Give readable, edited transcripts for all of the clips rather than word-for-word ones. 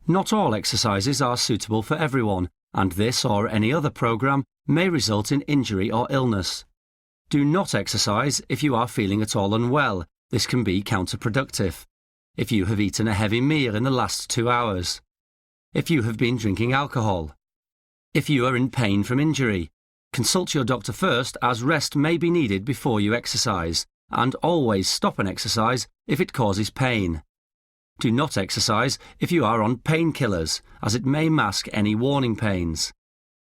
Not all exercises are suitable for everyone, and this or any other program may result in injury or illness. Do not exercise if you are feeling at all unwell. This can be counterproductive. If you have eaten a heavy meal in the last 2 hours. If you have been drinking alcohol. If you are in pain from injury. Consult your doctor first, as rest may be needed before you exercise, and always stop an exercise if it causes pain. Do not exercise if you are on painkillers, as it may mask any warning pains.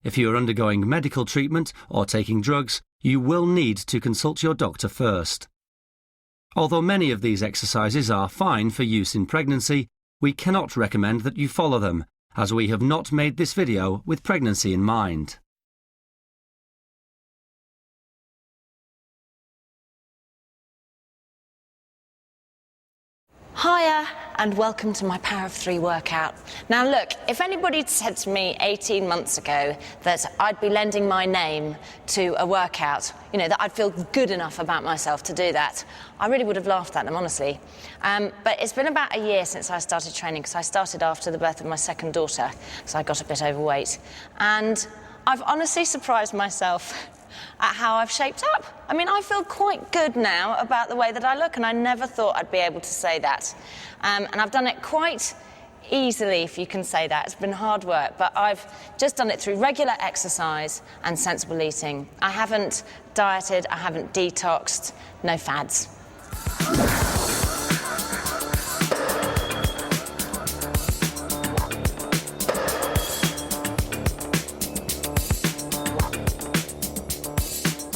If you are undergoing medical treatment or taking drugs, you will need to consult your doctor first. Although many of these exercises are fine for use in pregnancy, we cannot recommend that you follow them, as we have not made this video with pregnancy in mind. Hiya and welcome to my Power of 3 workout. Now look, if anybody'd said to me 18 months ago that I'd be lending my name to a workout, that I'd feel good enough about myself to do that, I really would have laughed at them, honestly. But it's been about a year since I started training, because I started after the birth of my second daughter, so I got a bit overweight. And I've honestly surprised myself at how I've shaped up. I mean, I feel quite good now about the way that I look, and I never thought I'd be able to say that. And I've done it quite easily, if you can say that. It's been hard work, but I've just done it through regular exercise and sensible eating. I haven't dieted, I haven't detoxed, no fads.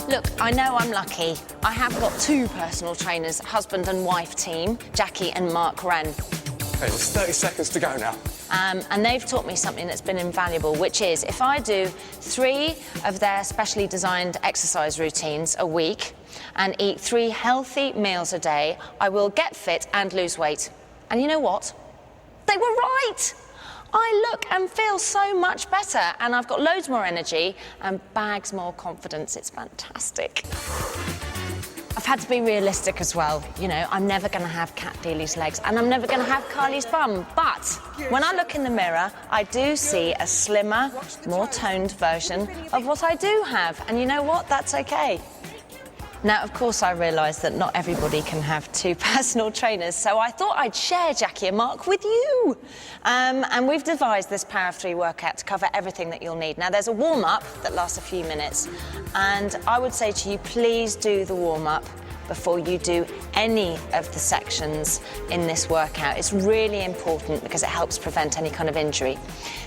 Look, I know I'm lucky. I have got 2 personal trainers, husband and wife team, Jackie and Mark Wren. Okay, there's 30 seconds to go now. And they've taught me something that's been invaluable, which is if I do 3 of their specially designed exercise routines a week and eat 3 healthy meals a day, I will get fit and lose weight. And you know what? They were right! I look and feel so much better, and I've got loads more energy and bags more confidence. It's fantastic. I've had to be realistic as well. I'm never going to have Cat Deely's legs, and I'm never going to have Kylie's bum. But when I look in the mirror, I do see a slimmer, more toned version of what I do have. And you know what? That's okay. Now, of course, I realise that not everybody can have 2 personal trainers, so I thought I'd share Jackie and Mark with you. And we've devised this Power of 3 workout to cover everything that you'll need. Now, there's a warm-up that lasts a few minutes, and I would say to you, please do the warm-up before you do any of the sections in this workout. It's really important because it helps prevent any kind of injury.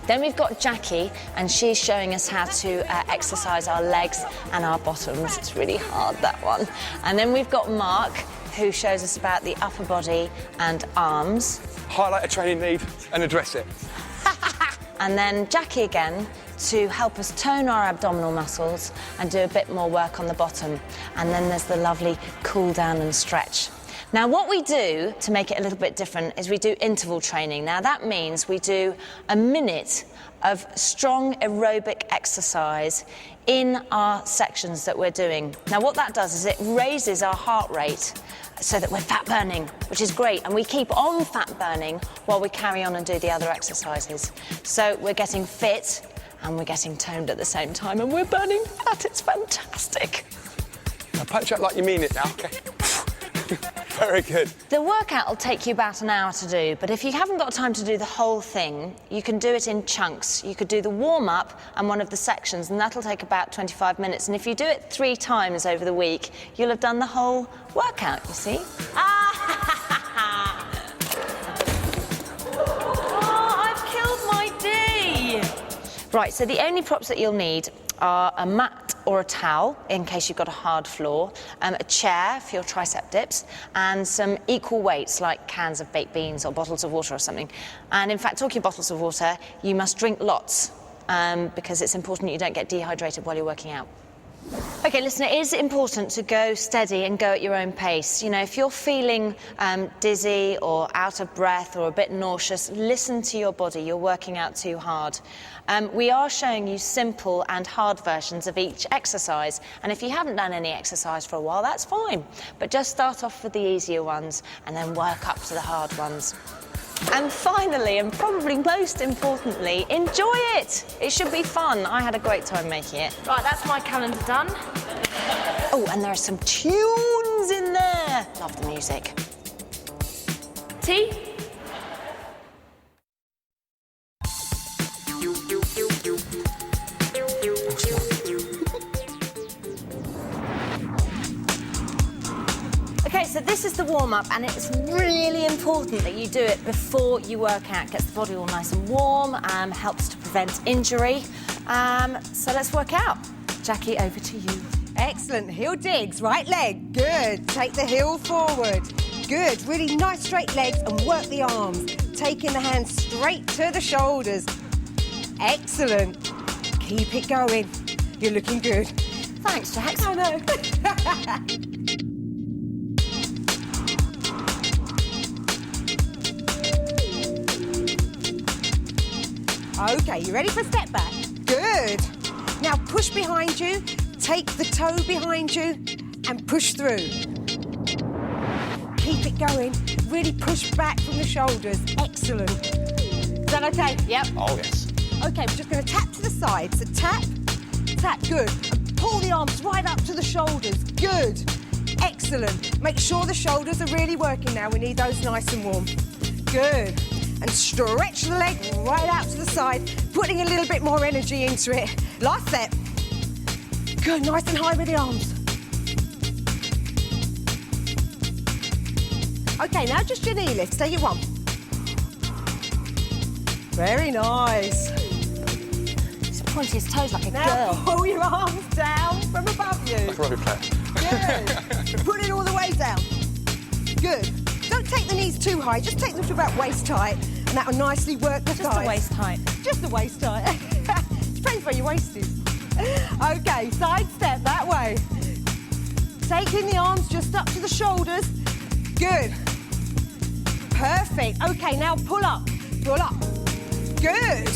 Then we've got Jackie, and she's showing us how to exercise our legs and our bottoms. It's really hard, that one. And then we've got Mark, who shows us about the upper body and arms. Highlight a training need and address it. And then Jackie again, to help us tone our abdominal muscles and do a bit more work on the bottom. And then there's the lovely cool down and stretch. Now, what we do to make it a little bit different is we do interval training. Now, that means we do a minute of strong aerobic exercise in our sections that we're doing. Now, what that does is it raises our heart rate so that we're fat burning, which is great, and we keep on fat burning while we carry on and do the other exercises. So we're getting fit and we're getting toned at the same time, and we're burning fat. It's fantastic. Now punch out like you mean it now, okay? Very good. The workout will take you about an hour to do, but if you haven't got time to do the whole thing, you can do it in chunks. You could do the warm-up and one of the sections, and that'll take about 25 minutes. And if you do it 3 times over the week, you'll have done the whole workout, you see? Right, so the only props that you'll need are a mat or a towel, in case you've got a hard floor, a chair for your tricep dips, and some equal weights, like cans of baked beans or bottles of water or something. And in fact, talking of bottles of water, you must drink lots, because it's important you don't get dehydrated while you're working out. Okay, listen, it is important to go steady and go at your own pace. If you're feeling dizzy or out of breath or a bit nauseous, listen to your body. You're working out too hard. We are showing you simple and hard versions of each exercise. And if you haven't done any exercise for a while, that's fine. But just start off with the easier ones and then work up to the hard ones. And finally, and probably most importantly, enjoy it. It should be fun. I had a great time making it. Right, that's my calendar done. Oh, and there are some tunes in there. Love the music. Tea? Okay, so this is the warm-up, and it's really important that you do it before you work out. Gets the body all nice and warm, helps to prevent injury. So let's work out. Jackie, over to you. Excellent. Heel digs, right leg. Good. Take the heel forward. Good. Really nice straight legs and work the arms. Taking the hands straight to the shoulders. Excellent. Keep it going. You're looking good. Thanks, Jax. I know. Okay, you ready for a step back? Good. Now push behind you, take the toe behind you and push through. Keep it going. Really push back from the shoulders. Excellent. Is that okay? Yep. Oh, yes. Okay, we're just going to tap to the side. So tap, tap, good. And pull the arms right up to the shoulders. Good. Excellent. Make sure the shoulders are really working now. We need those nice and warm. Good. And stretch the leg right out to the side, putting a little bit more energy into it. Last set. Good, nice and high with the arms. Okay, now just your knee lifts. Take it one. Very nice. He's pointing his toes like a Now girl. pull your arms down from above you. Like a rugby player. Good. Put it all the way down. Good. Don't take the knees too high, just take them to about waist height, and that will nicely work the thighs. Just the waist height. Just the waist height. Depends where your waist is. Okay, side step that way. Taking the arms just up to the shoulders. Good. Perfect. Okay, now pull up. Pull up. Good.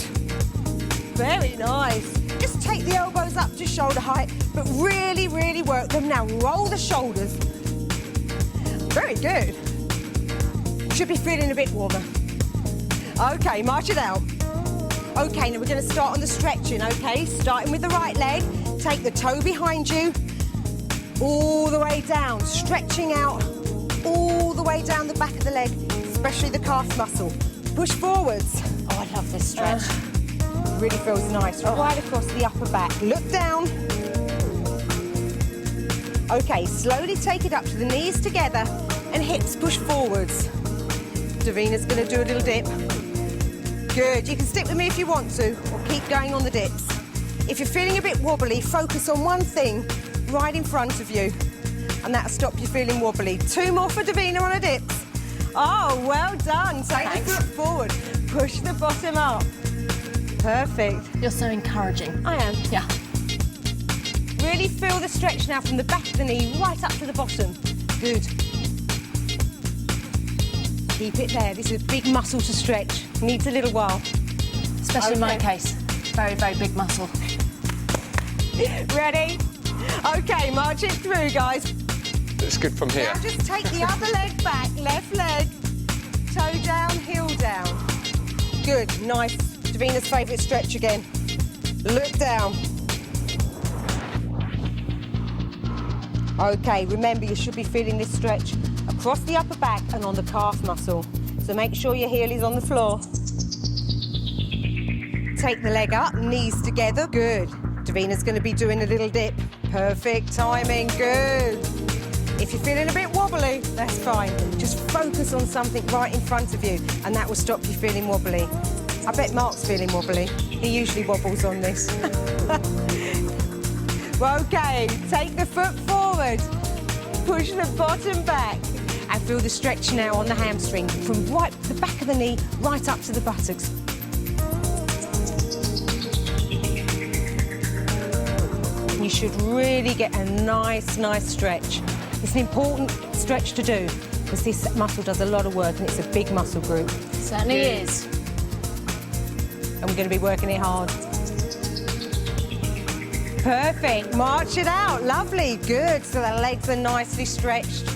Very nice. Just take the elbows up to shoulder height, but really, really work them. Now roll the shoulders. Very good. Should be feeling a bit warmer. Okay, march it out. Okay, now we're going to start on the stretching, okay? Starting with the right leg. Take the toe behind you. All the way down. Stretching out all the way down the back of the leg, especially the calf muscle. Push forwards. Oh, I love this stretch. Really feels nice. Right across the upper back. Look down. Okay, slowly take it up to the knees together and hips push forwards. Davina's going to do a little dip. Good. You can stick with me if you want to, or keep going on the dips. If you're feeling a bit wobbly, focus on one thing right in front of you, and that'll stop you feeling wobbly. 2 more for Davina on the dips. Oh, well done. Take the foot forward. Push the bottom up. Perfect. You're so encouraging. I am. Yeah. Really feel the stretch now from the back of the knee right up to the bottom. Good. Keep it there. This is a big muscle to stretch. Needs a little while. Especially in my case. Very, very big muscle. Ready? Okay, march it through, guys. It's good from here. Now just take the other leg back, left leg. Toe down, heel down. Good, nice. Davina's favourite stretch again. Look down. Okay, remember you should be feeling this stretch across the upper back and on the calf muscle. So make sure your heel is on the floor. Take the leg up, knees together. Good. Davina's going to be doing a little dip. Perfect timing. Good. If you're feeling a bit wobbly, that's fine. Just focus on something right in front of you, and that will stop you feeling wobbly. I bet Mark's feeling wobbly. He usually wobbles on this. Okay, take the foot forward. Push the bottom back. And feel the stretch now on the hamstring, from right the back of the knee right up to the buttocks. You should really get a nice, nice stretch. It's an important stretch to do because this muscle does a lot of work and it's a big muscle group. Certainly is. And we're going to be working it hard. Perfect. March it out. Lovely. Good. So the legs are nicely stretched.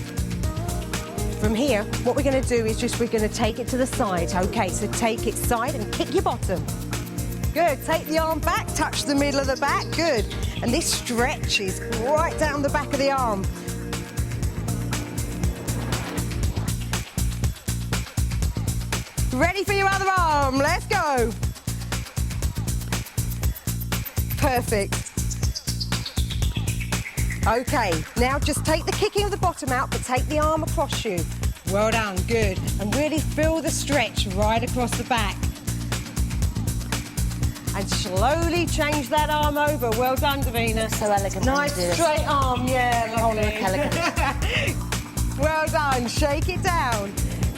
From here, what we're going to do is we're going to take it to the side. Okay, so take it side and kick your bottom. Good. Take the arm back, touch the middle of the back. Good. And this stretches right down the back of the arm. Ready for your other arm. Let's go. Perfect. Okay, now just take the kicking of the bottom out, but take the arm across you. Well done, good. And really feel the stretch right across the back. And slowly change that arm over. Well done, Davina. So elegant. Nice straight arm, yeah. Oh, look elegant. Well done, shake it down.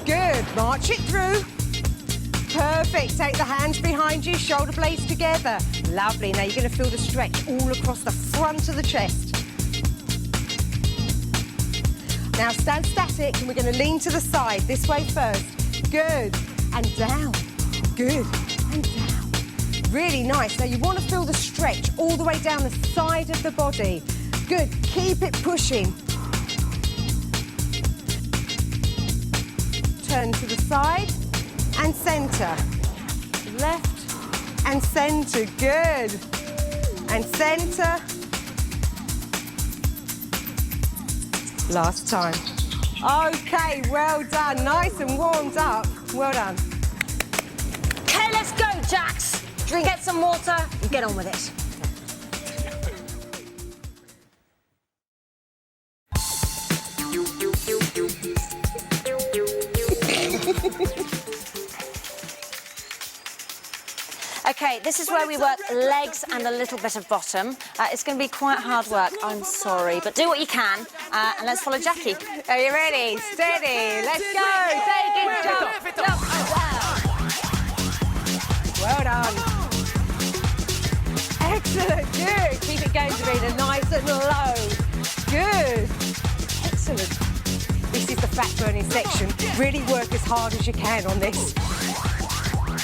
Good, march it through. Perfect, take the hands behind you, shoulder blades together. Lovely, now you're going to feel the stretch all across the front of the chest. Now stand static and we're going to lean to the side, this way first. Good, and down. Good, and down. Really nice. Now you want to feel the stretch all the way down the side of the body. Good, keep it pushing. Turn to the side and centre. Left and centre, good. And centre. Last time. Okay, well done. Nice and warmed up. Well done. Okay, let's go, Jax. Get some water and get on with it. Okay, this is where we work legs and a little bit of bottom. It's going to be quite hard work, I'm sorry, but do what you can, and let's follow Jackie. Are you ready? Steady. Let's go. Take it. Jump. Jump. Well done. Excellent. Good. Keep it going, Davina. Nice and low. Good. Excellent. This is the fat burning section. Really work as hard as you can on this.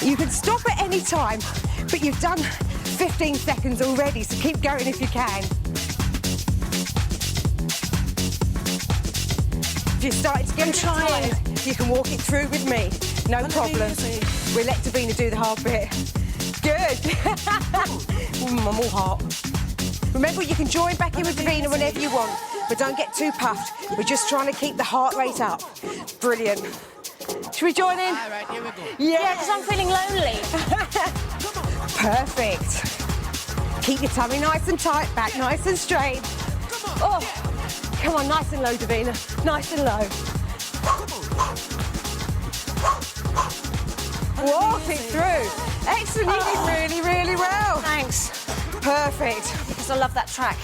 You can stop at any time, but you've done 15 seconds already, so keep going if you can. If you're starting to get tired, you can walk it through with me. No problem. We'll let Davina do the hard bit. Good. I'm all hot. Remember, you can join back in with Davina whenever you want, but don't get too puffed. We're just trying to keep the heart rate up. Brilliant. Should we join in? All right, here we go. Yeah, because I'm feeling lonely. Perfect. Keep your tummy nice and tight, back nice and straight. Oh, come on, nice and low, Davina. Nice and low. Walk it through. Excellent, you did really, really well. Thanks. Perfect. Because I love that track.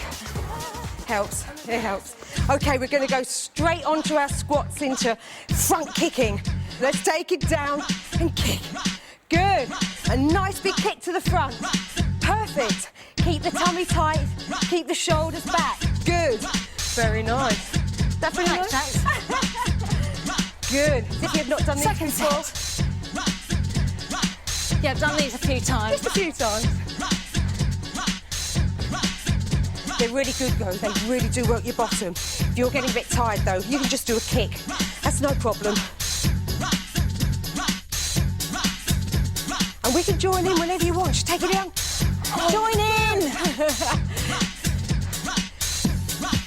Helps, it helps. Okay, we're going to go straight onto our squats into front kicking. Let's take it down and kick. Good. A nice big kick to the front. Perfect. Keep the tummy tight. Keep the shoulders back. Good. Very nice. That pretty nice? Good. As if you've not done these before. Yeah, I've done these a few times. Just a few times. They're really good, though. They really do work your bottom. If you're getting a bit tired, though, you can just do a kick. That's no problem. And we can join in whenever you want. Just take it down. Join in!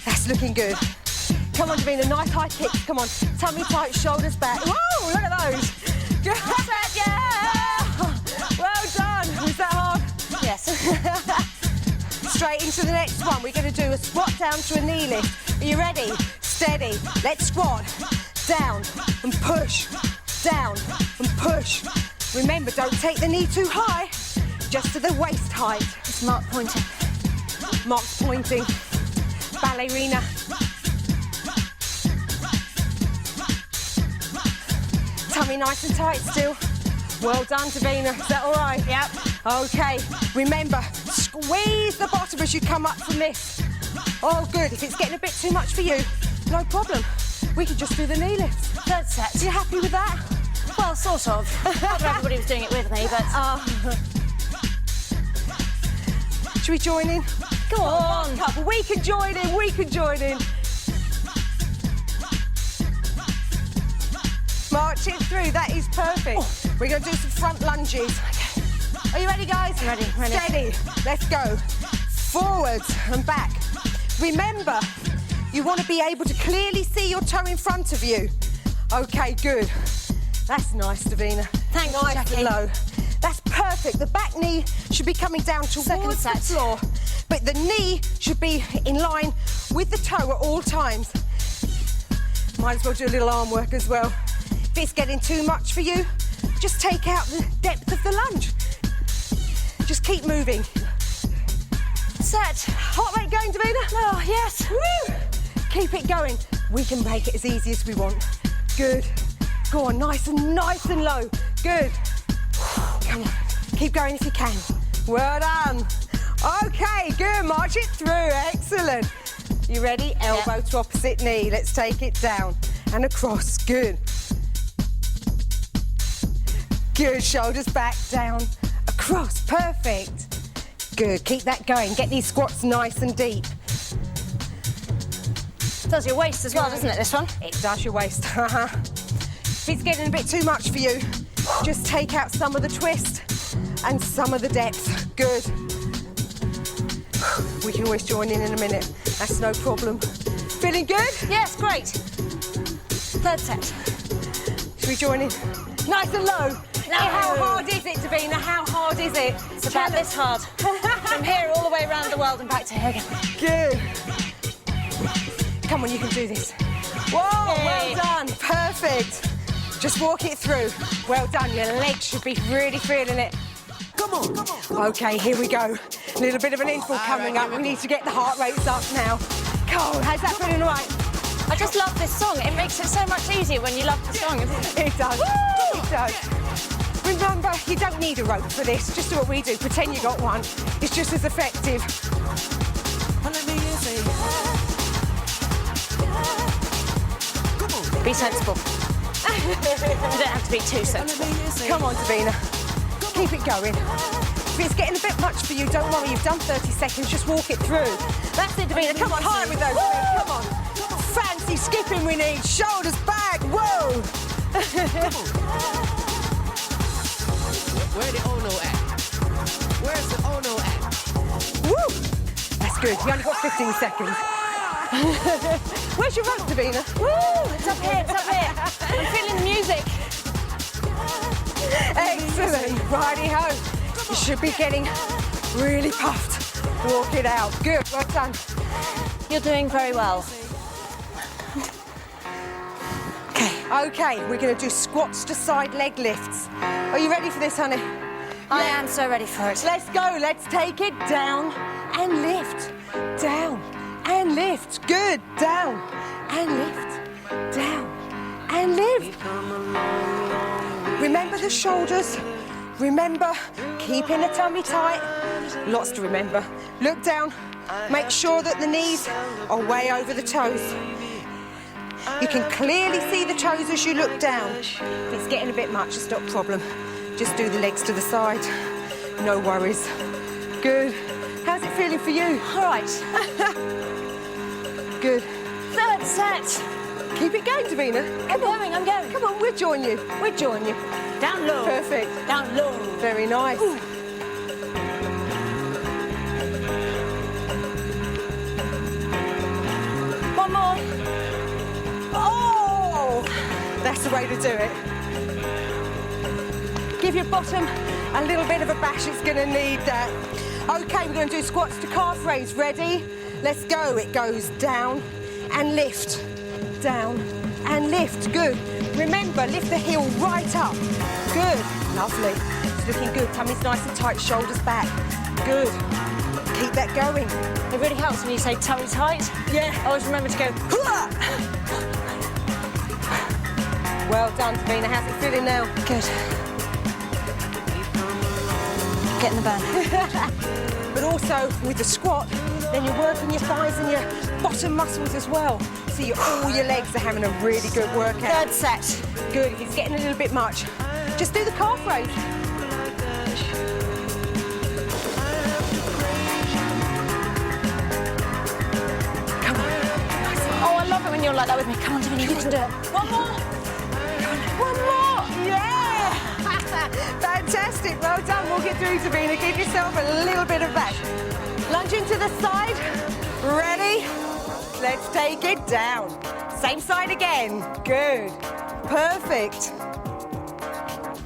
That's looking good. Come on, Davina, nice high kicks. Come on, tummy tight, shoulders back. Whoa, look at those. Good. Yeah! Well done. Was that hard? Yes. Straight into the next one. We're going to do a squat down to a knee lift. Are you ready? Steady. Let's squat. Down and push. Down and push. Remember, don't take the knee too high. Just to the waist height. It's Mark pointing. Mark's pointing. Ballerina. Tummy nice and tight still. Well done, Davina. Is that all right? Yep. Okay. Remember, squeeze the bottom as you come up from this. Oh, good. If it's getting a bit too much for you, no problem. We can just do the knee lifts. Third set. You happy with that? Well, sort of. Not that everybody was doing it with me, but... Should we join in? Go on. Couple. We can join in. We can join in. march it through. That is perfect. We're going to do some front lunges. Are you ready, guys? Ready. Steady. Let's go. Forwards and back. Remember, you want to be able to clearly see your toe in front of you. Okay, good. That's nice, Davina. Thanks, nice Jackie. and low. That's perfect. The back knee should be coming down towards the floor, but the knee should be in line with the toe at all times. Might as well do a little arm work as well. If it's getting too much for you, just take out the depth of the lunge. Just keep moving. Set. Heart rate going, Davina? Oh, yes. Woo! Keep it going. We can make it as easy as we want. Good. Go on, nice and low. Good. Come on. Keep going if you can. Well done. Okay, good. March it through. Excellent. You ready? Elbow to opposite knee. Let's take it down and across. Good. Good. Shoulders back, down, across. Perfect. Good. Keep that going. Get these squats nice and deep. Does your waist as well, doesn't it, this one? It does your waist. If it's getting a bit too much for you, just take out some of the twist and some of the depth. Good. We can always join in a minute. That's no problem. Feeling good? Yes, great. Third set. Should we join in? Nice and low. No. How hard is it, Davina? How hard is it? It's about this hard. From here all the way around the world and back to here again. Good. Come on, you can do this. Whoa, Yay. well done. Perfect. Just walk it through. Well done. Your legs should be really feeling it. Come on. Okay, here we go. A little bit of an interval coming up. We need to get the heart rates up now. Cool, how's that feeling all right? I just love this song. It makes it so much easier when you love the song, isn't it? It does. Woo! It does. Remember, you don't need a rope for this. Just do what we do. Pretend you got one. It's just as effective. Be sensible. You don't have to be too sensible. Come on, Davina. Keep it going. If it's getting a bit much for you, don't worry. You've done 30 seconds. Just walk it through. That's it, Davina. Come on, higher with those. Davina. Come on. Fancy skipping we need. Shoulders back. Whoa. Where the Ono at? Where's the Ono at? Woo. That's good. You only got 15 seconds. Where's your rope, Davina? Woo! It's up here, it's up here. I'm feeling the music. Excellent. Righty-ho. You should be getting really puffed. Walk it out. Good. Well done. You're doing very well. Okay, we're going to do squats to side leg lifts. Are you ready for this, honey? I am so ready for it. Let's go. Let's take it down and lift. Down and lift. Good. Down and lift. Down and lift. Remember the shoulders. Remember keeping the tummy tight. Lots to remember. Look down. Make sure that the knees are way over the toes. You can clearly see the toes as you look down. If it's getting a bit much, it's not a problem. Just do the legs to the side. No worries. Good. How's it feeling for you? All right. Good. Third set. Keep it going, Davina. I'm going. Come on, we'll join you. We'll join you. Down low. Perfect. Down low. Very nice. Ooh. One more. Oh! That's the way to do it. Give your bottom a little bit of a bash. It's going to need that. Okay, we're going to do squats to calf raise. Ready? Let's go. It goes down and lift. Down and lift. Good. Remember, lift the heel right up. Good. Lovely. It's looking good. Tummy's nice and tight. Shoulders back. Good. Keep that going. It really helps when you say tummy tight. Yeah. Always remember to go. Hooah! Well done, Davina. How's it feeling now? Good. Get in the burn. But also, with the squat, then you're working your thighs and your bottom muscles as well. So all your legs are having a really good workout. Third set. Good. If it's getting a little bit much, just do the calf raise. Come on. Oh, I love it when you're like that with me. Come on, Davina, you can do it. One more. One more. Yeah! Fantastic, well done. Walk it through, Davina. Give yourself a little bit of back. Lunge into the side. Ready? Let's take it down. Same side again. Good. Perfect.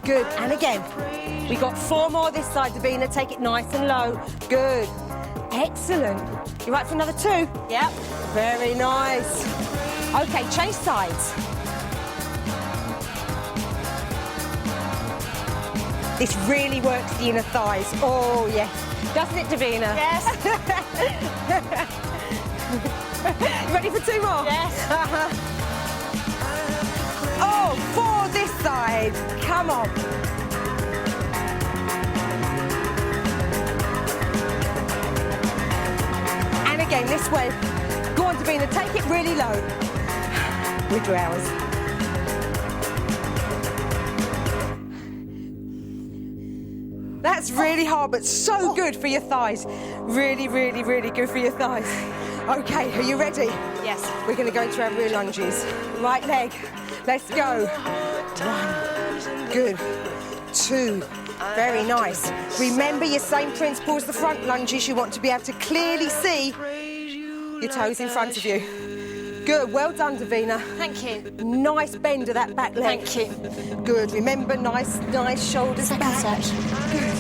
Good, and again. We got 4 more this side, Davina. Take it nice and low. Good. Excellent. You right for another 2? Yep. Very nice. Okay, change sides. This really works the inner thighs. Oh, yes. Doesn't it, Davina? Yes. Ready for 2 more? Yes. Oh, 4 this side. Come on. And again, this way. Go on, Davina, take it really low. With your hours. That's really hard, but so good for your thighs. Really, really, really good for your thighs. Okay, are you ready? Yes. We're going to go into our rear lunges. Right leg. Let's go. 1. Good. 2. Very nice. Remember your same principle as the front lunges. You want to be able to clearly see your toes in front of you. Good. Well done, Davina. Thank you. Nice bend of that back leg. Thank you. Good. Remember, nice shoulders back. Second set. Good.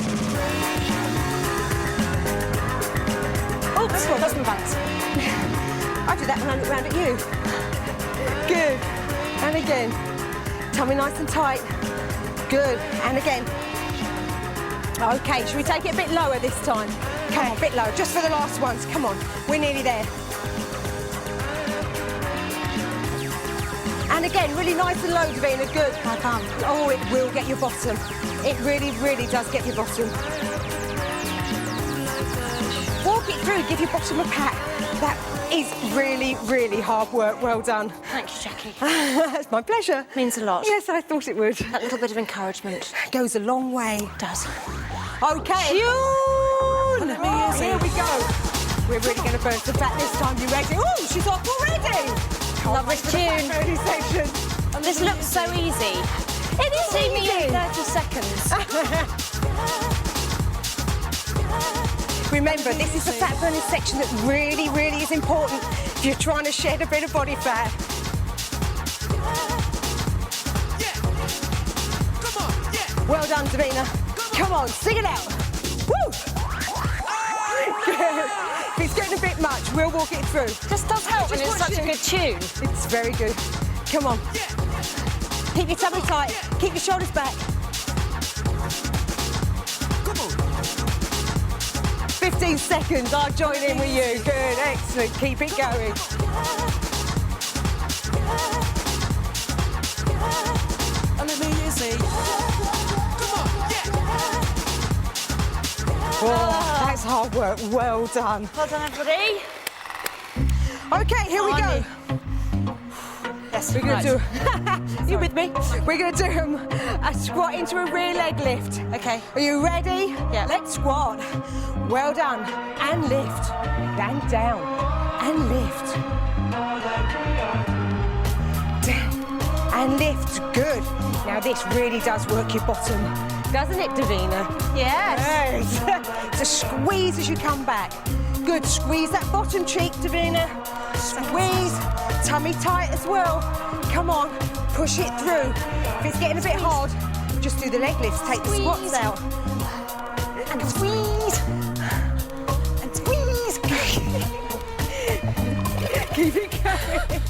Oh, this one doesn't balance. I do that when I look round at you. Good. And again. Tummy nice and tight. Good. And again. Okay, should we take it a bit lower this time? Come on, a bit lower, just for the last ones. Come on, we're nearly there. And again, really nice and low, Davina. Good. I can't. Oh, it will get your bottom. It really, really does get your bottom. Walk it through, give your bottom a pat. That is really, really hard work. Well done. Thank you, Jackie. It's my pleasure. Means a lot. Yes, I thought it would. That little bit of encouragement. Goes a long way. Does. Okay. Tune! Oh, here we go. We're really going to burn some fat this time. You ready? Oh, she's off already. Love this tune. Section. This looks so easy. It is See me easy. in 30 seconds. Remember, this is the fat burning section that really, really is important if you're trying to shed a bit of body fat. Well done, Davina. Come on, sing it out. Woo! Good. If it's getting a bit much, we'll walk it through. This does help when it's watch such a it. good tune. It's very good. Come on. Keep your tummy tight. Keep your shoulders back. 15 seconds. I'll join in with you. Good, excellent. Keep it going. Oh, that's hard work. Well done. Well done, everybody. Okay, here we go. Yes, We're going to do... You with me? We're going to do a squat into a rear leg lift. Okay. Are you ready? Yeah. Let's squat. Well done. And lift. And down. And lift. Down. And lift. Good. Now this really does work your bottom. Doesn't it, Davina? Yes. Yes. So squeeze as you come back. Good. Squeeze that bottom cheek, Davina. Squeeze. Tummy tight as well. Come on. Push it through. If it's getting a bit hard, just do the leg lifts. Take the squats out. And squeeze. And squeeze. Keep it going.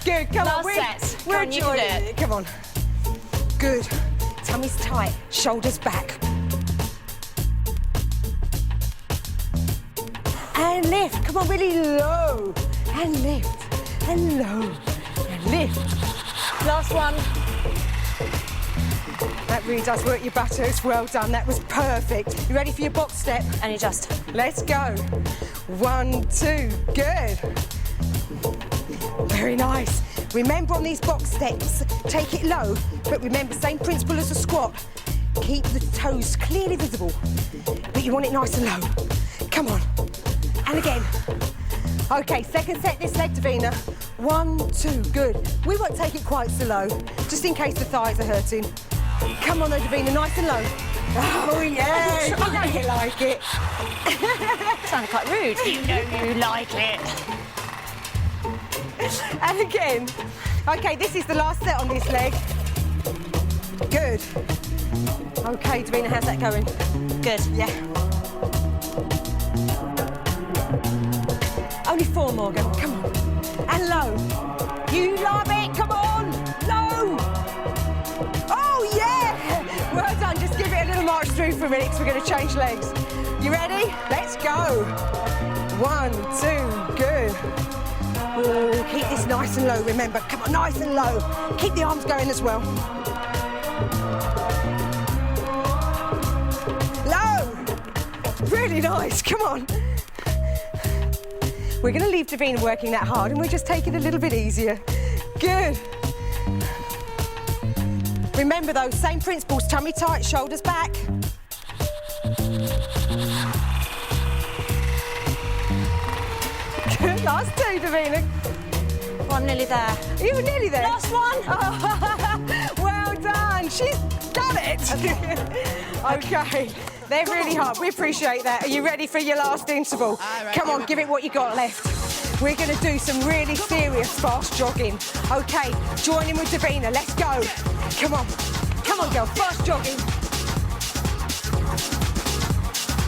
Good. Come on. Last set. We're Come on, you can do joining it. Come on. Good. Tummy's tight. Shoulders back. And lift. Come on, really low. And lift. And low. And lift. Last one. That really does work your buttocks. Well done. That was perfect. You ready for your box step? And you just... Let's go. 1, 2. Good. Very nice. Remember on these box steps, take it low, but remember, same principle as a squat. Keep the toes clearly visible, but you want it nice and low. Come on. And again. Okay, second set this leg, Davina. 1, 2, good. We won't take it quite so low, just in case the thighs are hurting. Come on though, Davina, nice and low. Oh yeah, you know you like it. Sounded quite rude. You know you like it. And again. Okay, this is the last set on this leg. Good. Okay, Davina, how's that going? Good. Yeah. Only 4 more, girl. Come on. And low. You love it. Come on. Low. Oh, yeah. Well done. Just give it a little march through for a minute because we're going to change legs. You ready? Let's go. 1, 2, good. Ooh, keep this nice and low, remember. Come on, nice and low. Keep the arms going as well. Low. Really nice. Come on. We're going to leave Davina working that hard and we'll just take it a little bit easier. Good. Remember those same principles, tummy tight, shoulders back. Good, last 2, Davina. Oh, I'm nearly there. You were nearly there. Last one. Oh, well done. She's done it. Okay. They're really hard. We appreciate that. Are you ready for your last interval? Come on, give it what you got left. We're going to do some really serious fast jogging. Okay, join in with Davina. Let's go. Come on. Come on, girl. Fast jogging.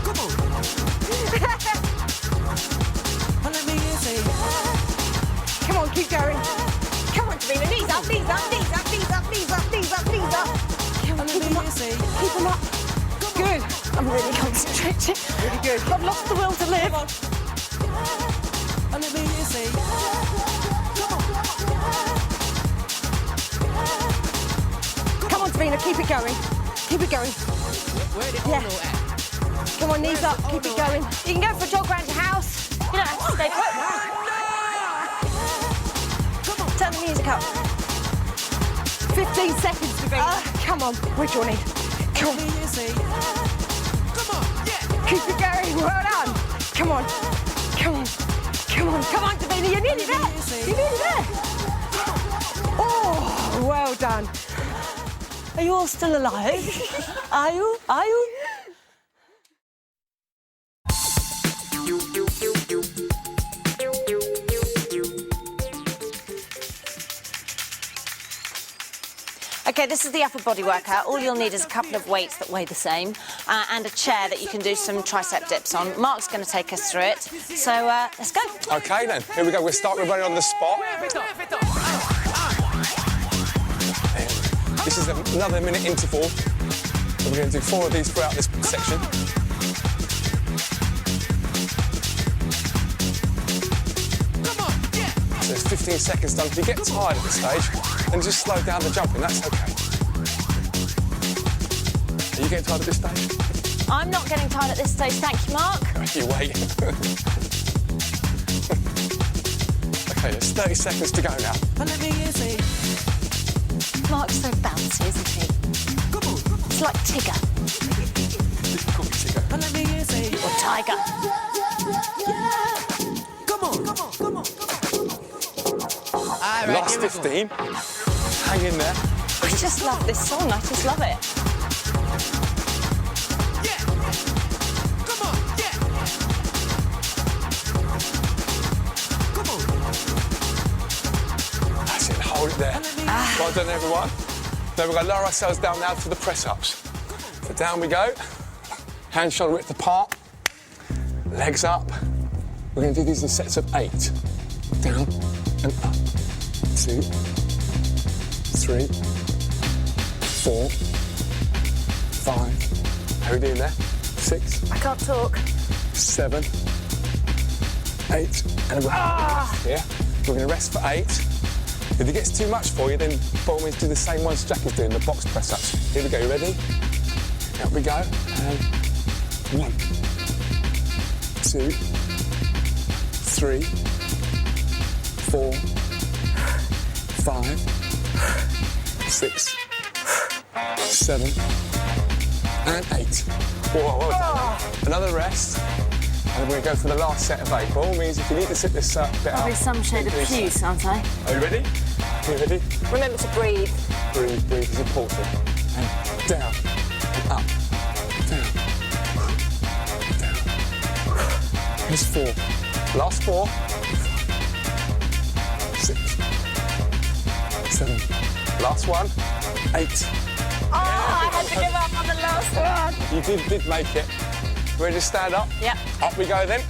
Come on. Let me say. Come on, keep going. Come on, Davina. Knees up, knees up, knees up, knees up, knees up, knees up, knees up. Come on, keep them up. Keep them up. Good. I'm really concentrating. Really good. I've lost the will to live. Let me say. Come on, Davina, keep it going. Keep it going. Where the Yeah. Ono at? Come on, knees up, keep it going. You can go for a jog around your house. You don't have to stay put. Turn the music up. 15 seconds, Davina. Come on, which one in? Come on. Let me say. Come on, yeah. Keep it going. Well done. Come on. Come on. Come on. Come on, Davina. You're nearly there. You're nearly there. Oh, well done. Are you all still alive? Are you? Are you? Okay, this is the upper body workout. All you'll need is a couple of weights that weigh the same and a chair that you can do some tricep dips on. Mark's going to take us through it. So let's go. OK, then. Here we go. We'll start with running on the spot. This is another minute interval. We're going to do 4 of these throughout this section. Come on, yeah. So it's 15 seconds done. If you get tired at this stage, then just slow down the jumping. That's OK. Are you getting tired at this stage? I'm not getting tired at this stage, thank you, Mark. You wait. OK, there's 30 seconds to go now. Let me say. Mark's so bouncy, isn't he? Come on. It's like Tigger Call me Tigger. Let me say. or Tiger. Come on. Come on. Come on. All right, Last 15. Hang in there. I just love this song, I just love it. Yeah. Come on. Yeah. Come on. That's it. Hold it there. Well done, everyone. Now we're going to lower ourselves down now to the press-ups. So down we go. Hands shoulder width apart. Legs up. We're going to do these in sets of 8. Down and up. 2, 3, 4, 5. How are we doing there? 6, I can't talk. 7, 8, and we're yeah. We're going to rest for 8. If it gets too much for you, then by all means do the same ones Jack is doing, the box press-ups. Here we go, you ready? Out we go, and 1, 2, 3, 4, 5, 6, 7, and 8. Whoa, well done. Another rest. And we're going to go for the last set of 8. By all means, if you need to sit this bit I'll be up, some shade of do so. puce, aren't I? Are you ready? Are you ready? Remember to breathe. Breathe, breathe is important. And down, and up, down, down. Here's 4. Last 4. 6, 7. Last one. 8. Oh, I had to give up on the last one. You did make it. Ready to stand up? Yep. Up we go then.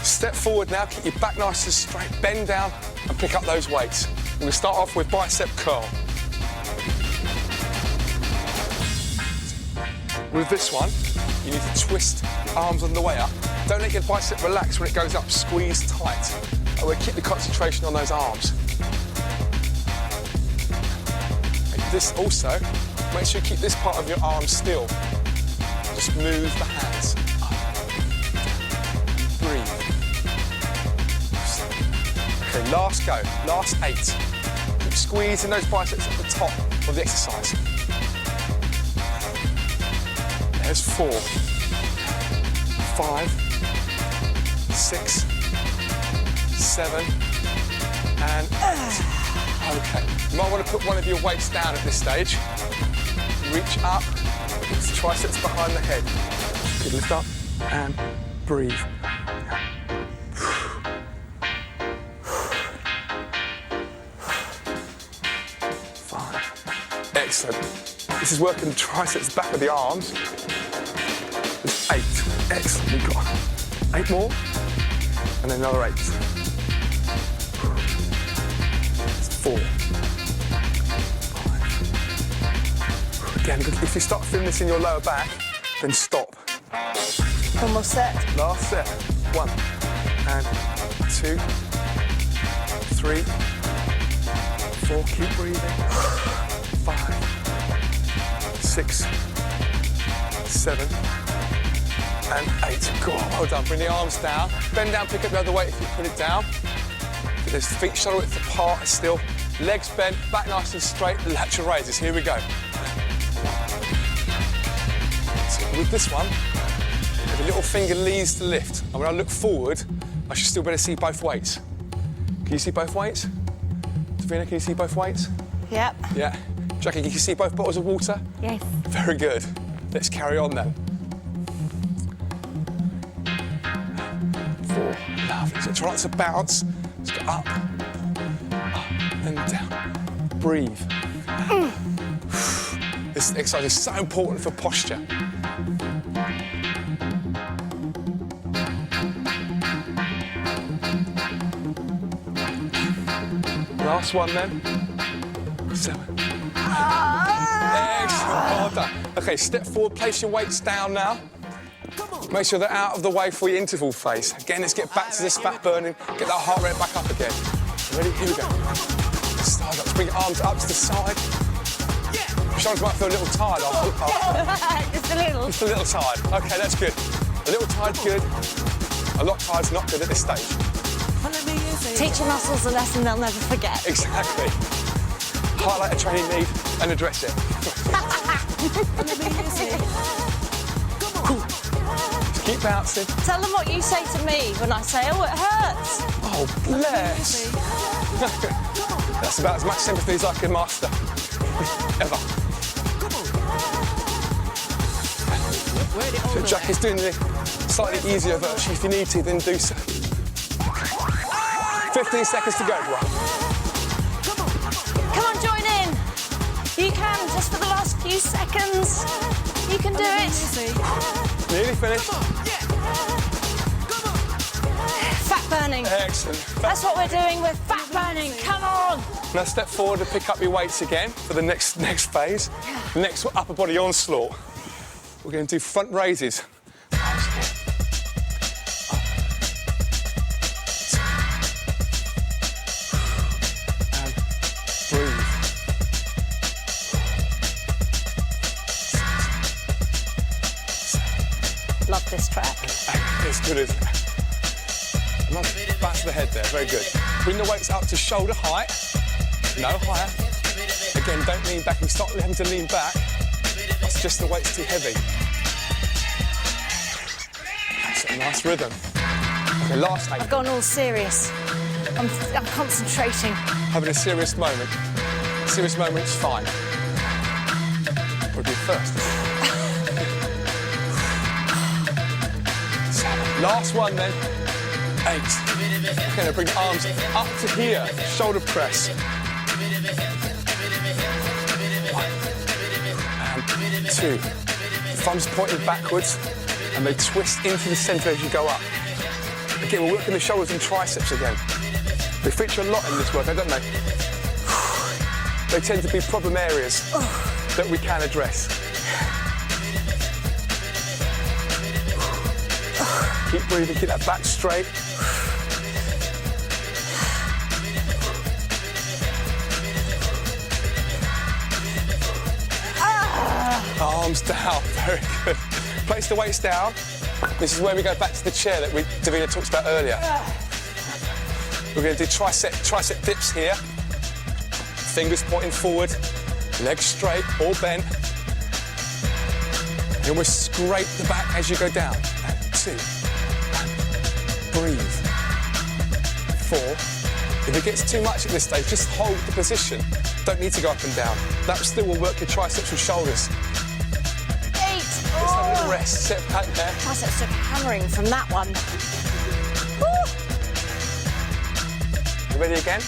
Step forward now, keep your back nice and straight, bend down and pick up those weights. We're going to start off with bicep curl. With this one, you need to twist your arms on the way up. Don't let your bicep relax when it goes up, squeeze tight. We'll keep the concentration on those arms. This also, make sure you keep this part of your arm still. Just move the hands up, down, breathe. Okay, last go, last 8. Keep squeezing those biceps at the top of the exercise. There's 4, 5, 6, 7, and 8. Okay, you might want to put one of your weights down at this stage. Reach up, triceps behind the head. Good, lift up and breathe. 5. Excellent. This is working the triceps back of the arms. There's 8. Excellent. We've got 8 more, and then another 8. 4, 5. Again, if you start feeling this in your lower back, then stop. One more set. Last set. 1 and 2, 3, 4. Keep breathing. 5, 6, 7, and 8. Go on, well done. Bring the arms down. Bend down, pick up the other weight if you put it down. Get those feet shoulder width apart still. Legs bent, back nice and straight, lateral raises. Here we go. So with this one, the little finger leads to lift. And when I look forward, I should still be able to see both weights. Can you see both weights? Davina, can you see both weights? Yep. Yeah. Jackie, can you see both bottles of water? Yes. Very good. Let's carry on then. 4. Lovely. So try not to bounce. Let's go up, and down. Breathe. This exercise is so important for posture. Last one then. 7. Excellent. Well done. Okay, step forward, place your weights down now. Make sure they're out of the way for your interval phase. Again, let's get back to this fat burning, get that heart rate back up again. Ready? Here we go. Let's start up. Let's bring your arms up to the side. Your shoulders might feel a little tired after. Just a little. Just a little tired. Okay, that's good. A little tired's good. A lot tired's not good at this stage. Teach your muscles a lesson they'll never forget. Exactly. Highlight a training need and address it. Keep bouncing. Tell them what you say to me when I say, oh, it hurts. Oh, bless. That's about as much sympathy as I can master. Ever. So Jackie's doing the slightly easier version. If you need to, then do so. 15 seconds to go, everyone. Come on, join in. You can, just for the last few seconds. You can do it. Nearly finished. Fat burning. Excellent. That's what we're doing with fat burning. Come on. Now step forward and pick up your weights again for the next phase. Next upper body onslaught. We're going to do front raises. And breathe. Love this track. It's good, isn't it? Back to the head there, very good. Bring the weights up to shoulder height. No higher. Again, don't lean back. If you start having to lean back, that's just the weight's too heavy. So it, nice rhythm. Okay, last 8. I've gone all serious. I'm concentrating. Having a serious moment. Serious moment's fine. We'll do first. Last one then. 8. Okay, now bring the arms up to here. Shoulder press. 1 and 2. Thumbs pointing backwards and they twist into the centre as you go up. Again, we're working the shoulders and triceps again. They feature a lot in this workout, don't they? They tend to be problem areas that we can address. Keep breathing, keep that back straight. Arms down, very good. Place the weights down. This is where we go back to the chair that Davina talked about earlier. We're going to do tricep dips here. Fingers pointing forward, legs straight or bent. You almost scrape the back as you go down. And 2. And breathe. 4. If it gets too much at this stage, just hold the position. Don't need to go up and down. That still will work your triceps and shoulders. 8. Let's have a little rest. Sit back there. Triceps took hammering from that one. You ready again?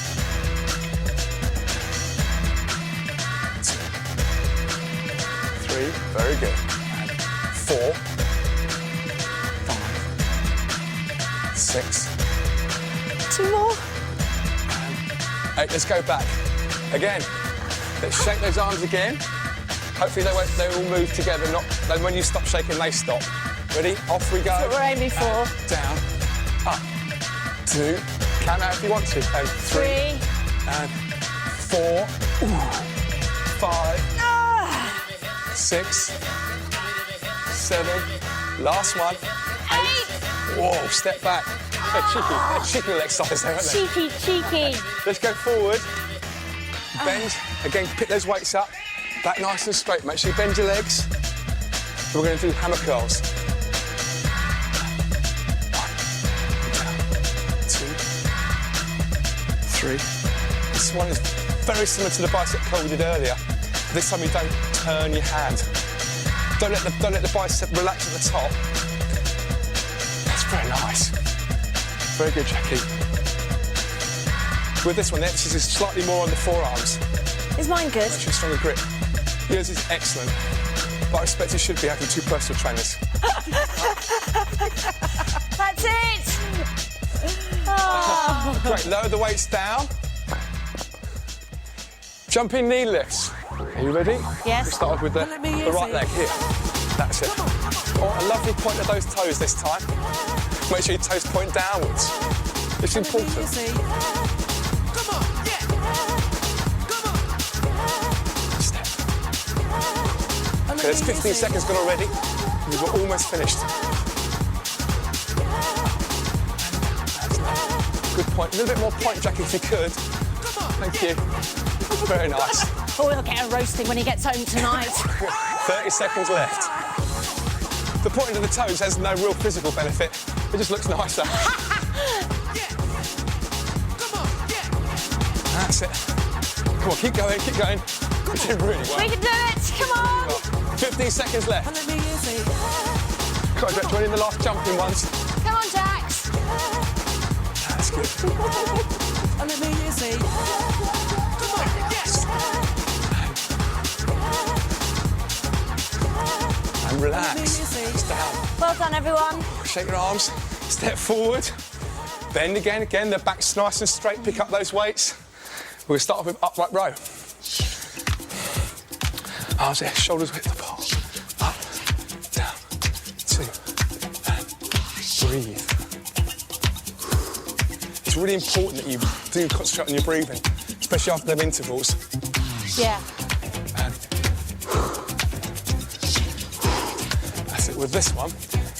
2. Very good. 4. 5. 6. 2 more. 8. Let's go back. Again. Let's shake those arms again. Hopefully they all move together. Not then when you stop shaking, they stop. Ready? Off we go. That's what we're aiming for. Down. Up. 2. Count out if you want to. And 3. And 4. 5. 6, 7, last one, 8. Whoa, step back. Cheeky little exercise there, aren't they? Cheeky. Let's go forward. Bend. Again, pick those weights up. Back nice and straight. Make sure you bend your legs. We're going to do hammer curls. 1, 2, 3. This one is very similar to the bicep curl we did earlier. This time you don't turn your hand. Don't let the bicep relax at the top. That's very nice. Very good, Jackie. With this one, the emphasis is slightly more on the forearms. Is mine good? Actually, stronger grip. Yours is excellent, but I expect you should be having 2 personal trainers. That's it! Oh. Great, lower the weights down. Jumping knee lifts. Are you ready? Yes. We'll start off with the right leg here. That's it. Oh, a lovely point of those toes this time. Make sure your toes point downwards. It's important. Step. Okay, there's 15 seconds gone already. We're almost finished. Good point. A little bit more point, Jackie, if you could. Thank you. Very nice. Oh, he'll get a roasting when he gets home tonight. 30 seconds left. The pointing to the toes has no real physical benefit. It just looks nicer. That's it. Come on, keep going, keep going. You did really well. We can do it, come on. 15 seconds left. Come on, Jack, join in the last jumping ones. Come on, Jax. That's good. And relax. Down. Well done, everyone. Shake your arms. Step forward. Bend again. Again, the back's nice and straight. Pick up those weights. We're going to start off with upright row. Arms there, shoulders width apart. Up, down, 2, and breathe. It's really important that you do concentrate on your breathing, especially after them intervals. Yeah. And that's it. With this one,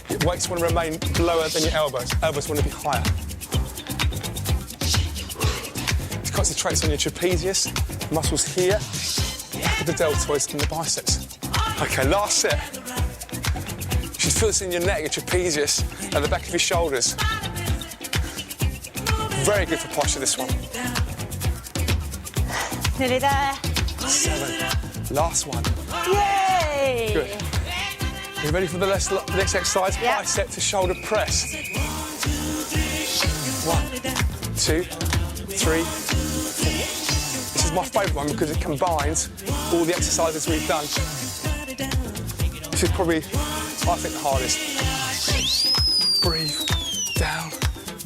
your weights want to remain lower than your elbows. Elbows want to be higher. It concentrates on your trapezius, muscles here, back of the deltoids and the biceps. Okay, last set. You should feel this in your neck, your trapezius, at the back of your shoulders. Very good for posture, this one. Nearly there. 7. Last one. Yay! Good. You ready for the next exercise? Yep. Bicep to shoulder press. 1, 2, 3, 4. This is my favourite one because it combines all the exercises we've done. This is probably, I think, the hardest. Breathe. Down.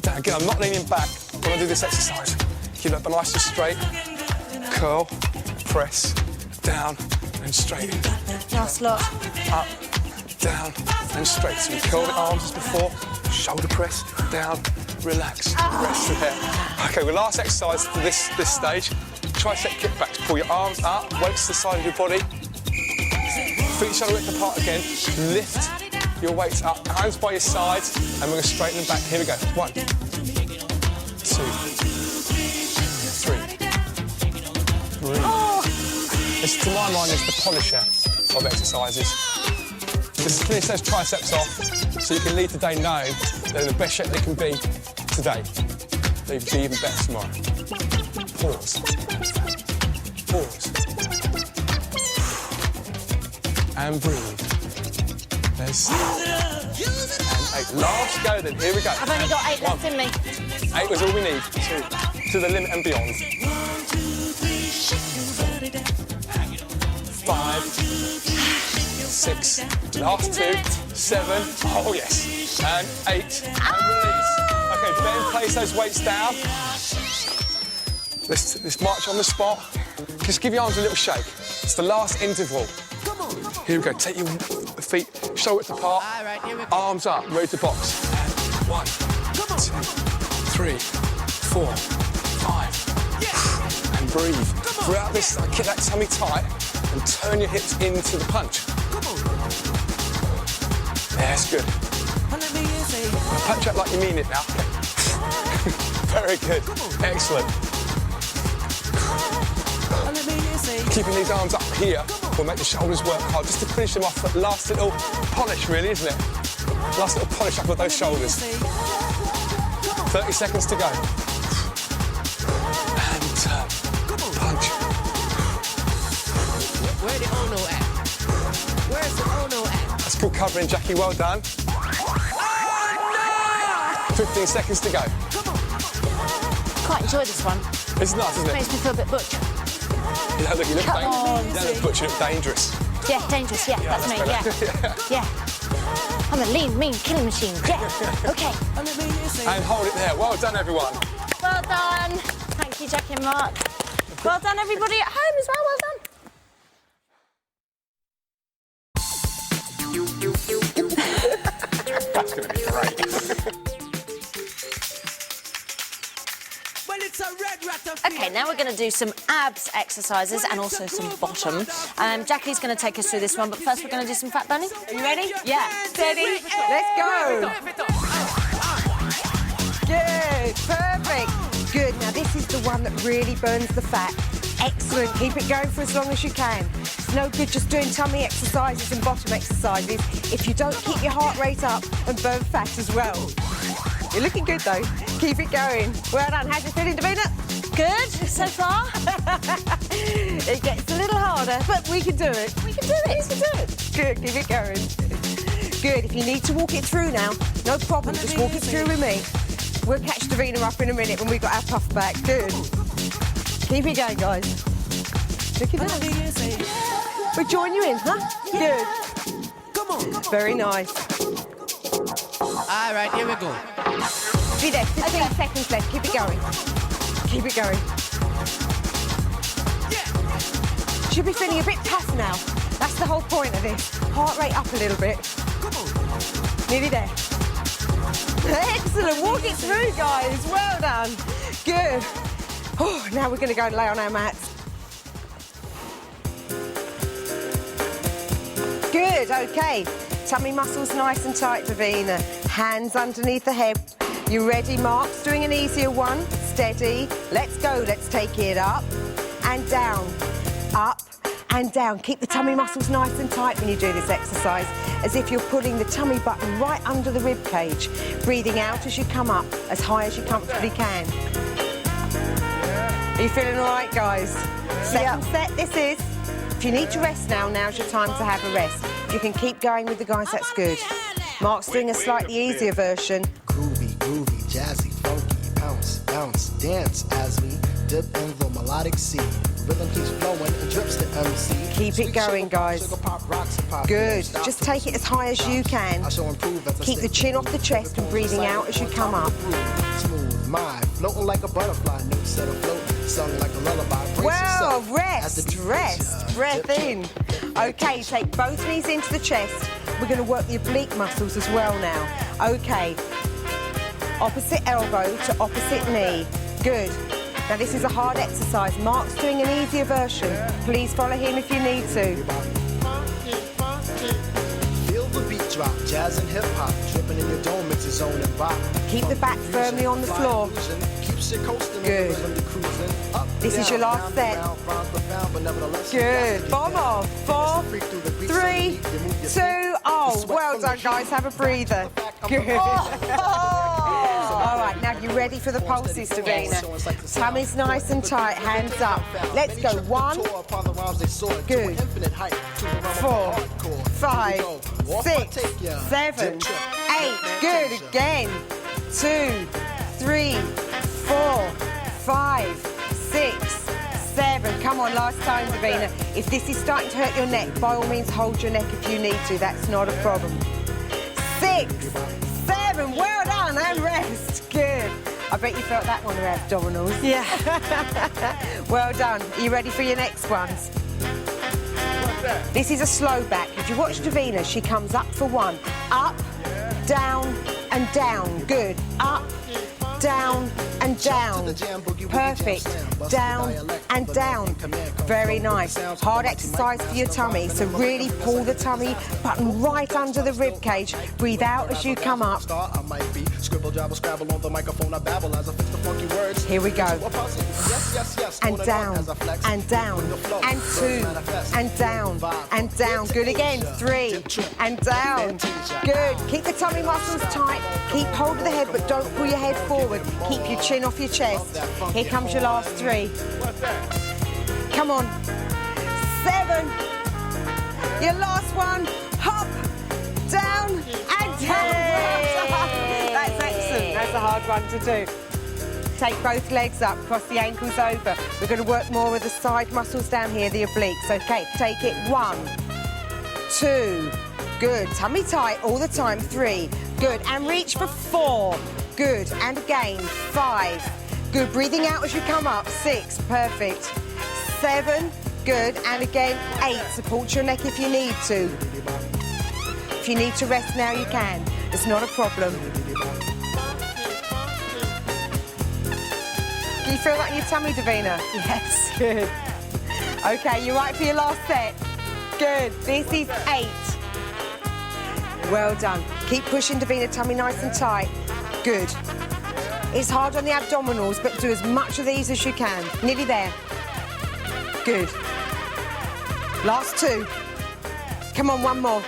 Down. Again, I'm not leaning back when I do this exercise. Keep that nice and straight. Curl. Press. Down. And straight. Last lot. Up. Down. And straight. So you curl the arms as before. Shoulder press. Down. Relax. Rest there. Okay, well, last exercise for this stage. Tricep kickbacks. Pull your arms up. Weights to the side of your body. Feet shoulder width apart again. Lift your weights up. Hands by your sides. And we're going to straighten them back. Here we go. 1, 2, 3. Breathe. This, to my mind, is the polisher of exercises. Just finish those triceps off so you can leave the day knowing they're in the best shape they can be today. They can be even better tomorrow. Pause. Pause. And breathe. There's 7 and 8. Last go then, here we go. I've only got 8 left in me. 8 was all we need. 2. To the limit and beyond. 5, 6, last 2, 7, oh yes, and 8, and release. Okay, then place those weights down. Let's march on the spot. Just give your arms a little shake. It's the last interval. Here we go, take your feet shoulder width apart, arms up, ready to box. 1, 2, 3, 4, 5, and breathe. Throughout this, keep that tummy tight and turn your hips into the punch. Yeah, that's good. Now punch up like you mean it now. Very good. Excellent. Keeping these arms up here will make the shoulders work hard. Just to finish them off, that last little polish, really, isn't it? Last little polish up of those shoulders. 30 seconds to go. And turn. Punch. Where the Ono at? Where's the Ono at? That's good covering, Jackie. Well done. 15 seconds to go. Quite enjoy this one. It's nice, isn't it? Makes me feel a bit butch. You don't look, dangerous. You don't look butch, you look dangerous. Yeah, dangerous, yeah, that's me, yeah. I'm a lean, mean killing machine, yeah. Okay. And hold it there. Well done, everyone. Well done. Thank you, Jackie and Mark. Well done, everybody at home as well, well done. That's going to be great. Okay, now we're going to do some abs exercises and also some bottom. Jackie's going to take us through this one, but first we're going to do some fat burning. Are you ready? Yeah. Steady. Let's go. Good. Perfect. Good. Now, this is the one that really burns the fat. Excellent. Keep it going for as long as you can. It's no good just doing tummy exercises and bottom exercises if you don't keep your heart rate up and burn fat as well. You're looking good, though. Keep it going. Well done. How's it feeling, Davina? Good so far. It gets a little harder, but we can do it. We can do it. We can do it. Good. Keep it going. Good. If you need to walk it through now, no problem. Just walk it through with me. We'll catch Davina up in a minute when we've got our puff back. Good. Keep it going, guys. Look at that. We'll join you in, huh? Good. Come on. Very nice. All right, here we go. Be there. 15 seconds left. Keep it going. Keep it going. Should be feeling a bit tough now. That's the whole point of this. Heart rate up a little bit. Nearly there. Excellent. Walk it through, guys. Well done. Good. Oh, now we're going to go and lay on our mats. Good. Okay. Tummy muscles nice and tight, Davina. Hands underneath the head. You ready, Mark's doing an easier one. Steady. Let's go. Let's take it up and down. Up and down. Keep the tummy muscles nice and tight when you do this exercise, as if you're pulling the tummy button right under the rib cage. Breathing out as you come up, as high as you comfortably can. Are you feeling all right, guys? Second set this is. If you need to rest now, now's your time to have a rest. If you can keep going with the guys, that's good. Mark's doing a slightly easier version. Groovy, groovy, jazzy, funky, bounce, bounce, dance as we dip in the melodic sea. Rhythm keeps flowing and drips to MC. Keep it going, guys. Good. Just take it as high as you can. Keep the chin off the chest and breathing out as you come up. Smooth mind, floating like a butterfly, new set afloat, sung like a lullaby. Well, rest, rest, breath in. Okay, take both knees into the chest. We're going to work the oblique muscles as well now. Okay, opposite elbow to opposite knee. Good. Now this is a hard exercise. Mark's doing an easier version. Please follow him if you need to. Feel the beat drop, jazz and hip hop, dripping in your dome, it's a zone and bop. Keep the back firmly on the floor. Good. This is your last set. Good. Bomb off. 4, 3, 2. Oh, well done, guys. Have a breather. Good. All right, now you ready for the pulses, Davina? Tummy's nice and tight, hands up. Let's go. 1, good. 4, 5, 6, 7, 8. Good again. 2, 3, 4, 5, 6, 7. Come on, last time, Davina. If this is starting to hurt your neck, by all means, hold your neck if you need to. That's not a problem. 6, 7. Well done, and rest. Good. I bet you felt that one, the abdominals. Yeah. Well done. Are you ready for your next ones? This is a slow back. If you watch Davina, she comes up for 1. Up, down, and down. Good. Up, down, and down. Perfect. Down and down. Very nice. Hard exercise for your tummy, so really pull the tummy button right under the rib cage. Breathe out as you come up. Here we go. And down, and down, and 2, and down, and down. Good again. 3, and down. Good. Keep the tummy muscles tight. Keep hold of the head, but don't pull your head forward. Keep your chin off your chest. Here comes your last 3. Come on. 7. Your last one. Hop, down, and down. That's excellent. That's a hard one to do. Take both legs up, cross the ankles over. We're going to work more with the side muscles down here, the obliques. Okay, take it. 1, 2. Good. Tummy tight all the time. 3. Good. And reach for 4. Good. And again. 5. Good. Breathing out as you come up. 6. Perfect. 7. Good. And again. 8. Support your neck if you need to. If you need to rest now, you can. It's not a problem. Do you feel that in your tummy, Davina? Yes. Good. Okay, you right for your last set? Good. This is 8. Well done. Keep pushing, Davina. Tummy nice and tight. Good. It's hard on the abdominals, but do as much of these as you can. Nearly there. Good. Last 2. Come on, 1 more.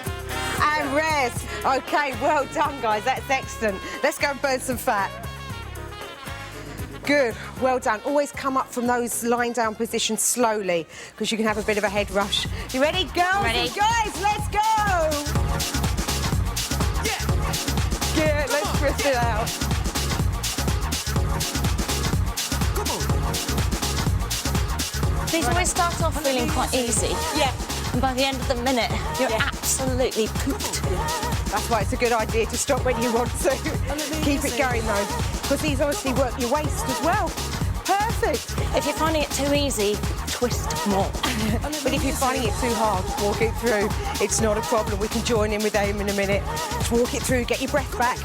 And rest. Okay, well done, guys. That's excellent. Let's go and burn some fat. Good. Well done. Always come up from those lying down positions slowly, because you can have a bit of a head rush. You ready, girls? Ready. And guys, let's go! Good. Let's twist it out. These always start off feeling quite easy. Yeah. And by the end of the minute, you're absolutely pooped. That's why it's a good idea to stop when you want to. Keep it going, though, because these obviously work your waist as well. Perfect. If you're finding it too easy, twist more. But if you're finding it too hard, walk it through. It's not a problem. We can join in with Aim in a minute. Just walk it through, get your breath back.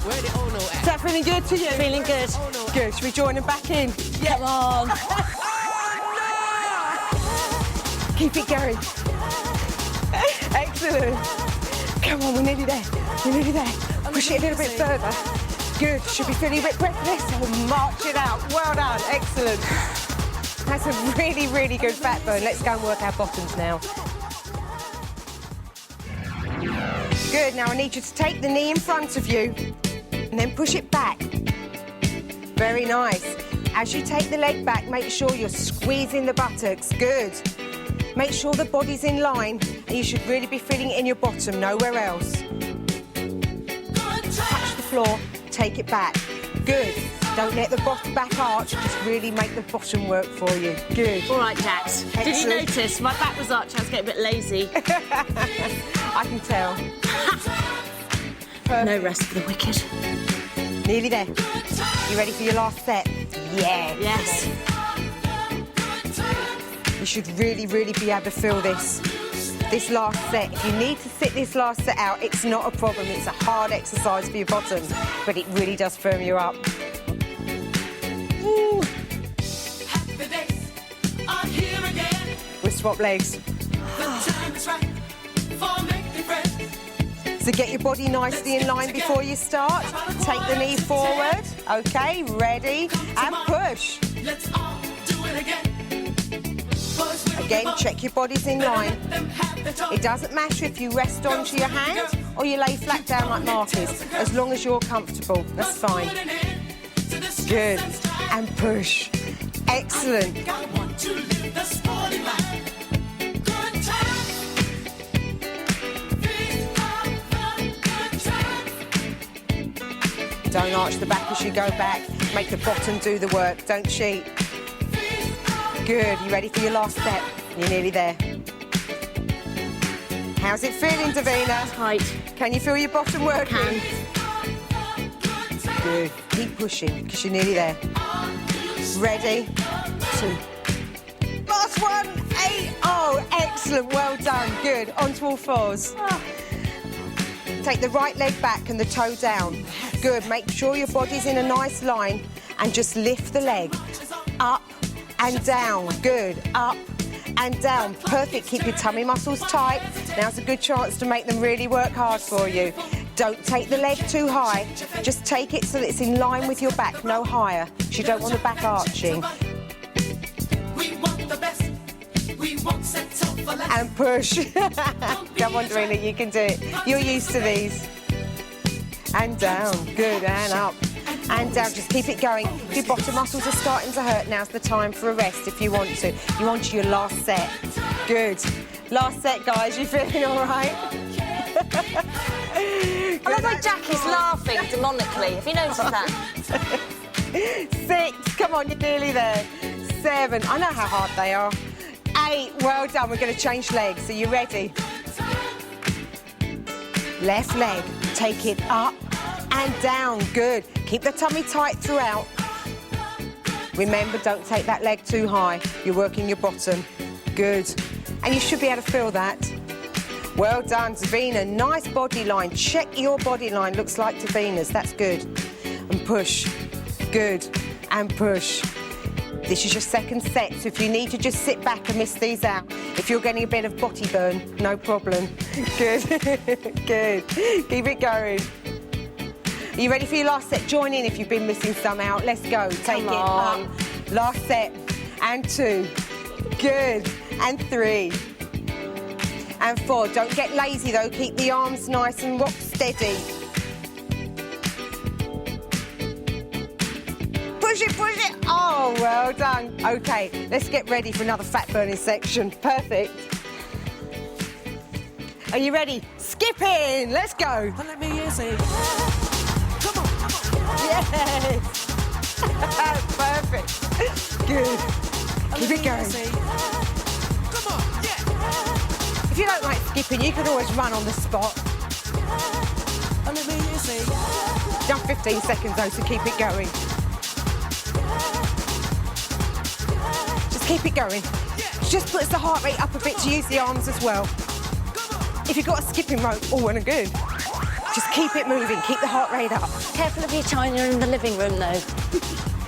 Where the Ono at? Is that feeling good to you? Feeling good. Good. Should we join them back in? Come on. Keep it going. Excellent. Come on, we're nearly there. We're nearly there. Push it a little bit further. Good. Should be feeling a bit breathless. We'll march it out. Well done. Excellent. That's a really, really good fat burn. Let's go and work our bottoms now. Good, now I need you to take the knee in front of you and then push it back. Very nice. As you take the leg back, make sure you're squeezing the buttocks. Good. Make sure the body's in line, and you should really be feeling it in your bottom, nowhere else. Touch the floor, take it back. Good. Don't let the back arch, just really make the bottom work for you. Good. All right, Jax. Did you notice my back was arched? I was getting a bit lazy. I can tell. No rest for the wicked. Nearly there. You ready for your last set? Yeah. Yes. You should really, really be able to feel this last set. If you need to sit this last set out, it's not a problem. It's a hard exercise for your bottom, but it really does firm you up. Ooh. We'll swap legs. So get your body nicely in line before you start. Take the knee forward. Okay, ready, and push. Again, check your body's in line. It doesn't matter if you rest onto your hand or you lay flat down like Marcus, as long as you're comfortable, that's fine. Good, and push. Excellent. Don't arch the back as you go back. Make the bottom do the work, don't cheat. Good, you ready for your last step? You're nearly there. How's it feeling, Davina? Tight. Can you feel your bottom working? Can. Good, keep pushing, because you're nearly there. Ready? 2. Last one, 8. Oh, excellent, well done. Good, onto all fours. Take the right leg back and the toe down. Good, make sure your body's in a nice line and just lift the leg. Up and down, good, up and down. Perfect, keep your tummy muscles tight. Now's a good chance to make them really work hard for you. Don't take the leg too high, just take it so that it's in line with your back, no higher, because you don't want the back arching. And push. Come on, Davina, you can do it. You're used to these. And down, good, and up. And down, just keep it going. If your bottom muscles are starting to hurt, now's the time for a rest if you want to. You're on to your last set. Good. Last set, guys, you feeling all right? I love how Jack is laughing demonically. Have you noticed that? 6, come on, you're nearly there. 7, I know how hard they are. 8, well done, we're going to change legs. Are you ready? Left leg, take it up and down, good. Keep the tummy tight throughout. Remember, don't take that leg too high. You're working your bottom, good. And you should be able to feel that. Well done, Davina, nice body line. Check your body line, looks like Davina's, that's good. And push, good, and push. This is your second set, so if you need to just sit back and miss these out. If you're getting a bit of body burn, no problem. Good, good. Keep it going. Are you ready for your last set? Join in if you've been missing some out. Let's go. Take it up. Last set. And 2. Good. And 3. And 4. Don't get lazy though. Keep the arms nice and rock steady. Push it, push it. Oh, well done. OK, let's get ready for another fat burning section. Perfect. Are you ready? Skipping. Let's go. Let me hear say, come on. Yes. Perfect. Good. Keep it going. Come on, yeah. If you don't like skipping, you can always run on the spot. Let me hear say, Just 15 seconds though, so keep it going. Just keep it going. Just puts the heart rate up a bit to use the arms as well. If you've got a skipping rope, all well and good. Just keep it moving, keep the heart rate up. Careful of your china in the living room, though.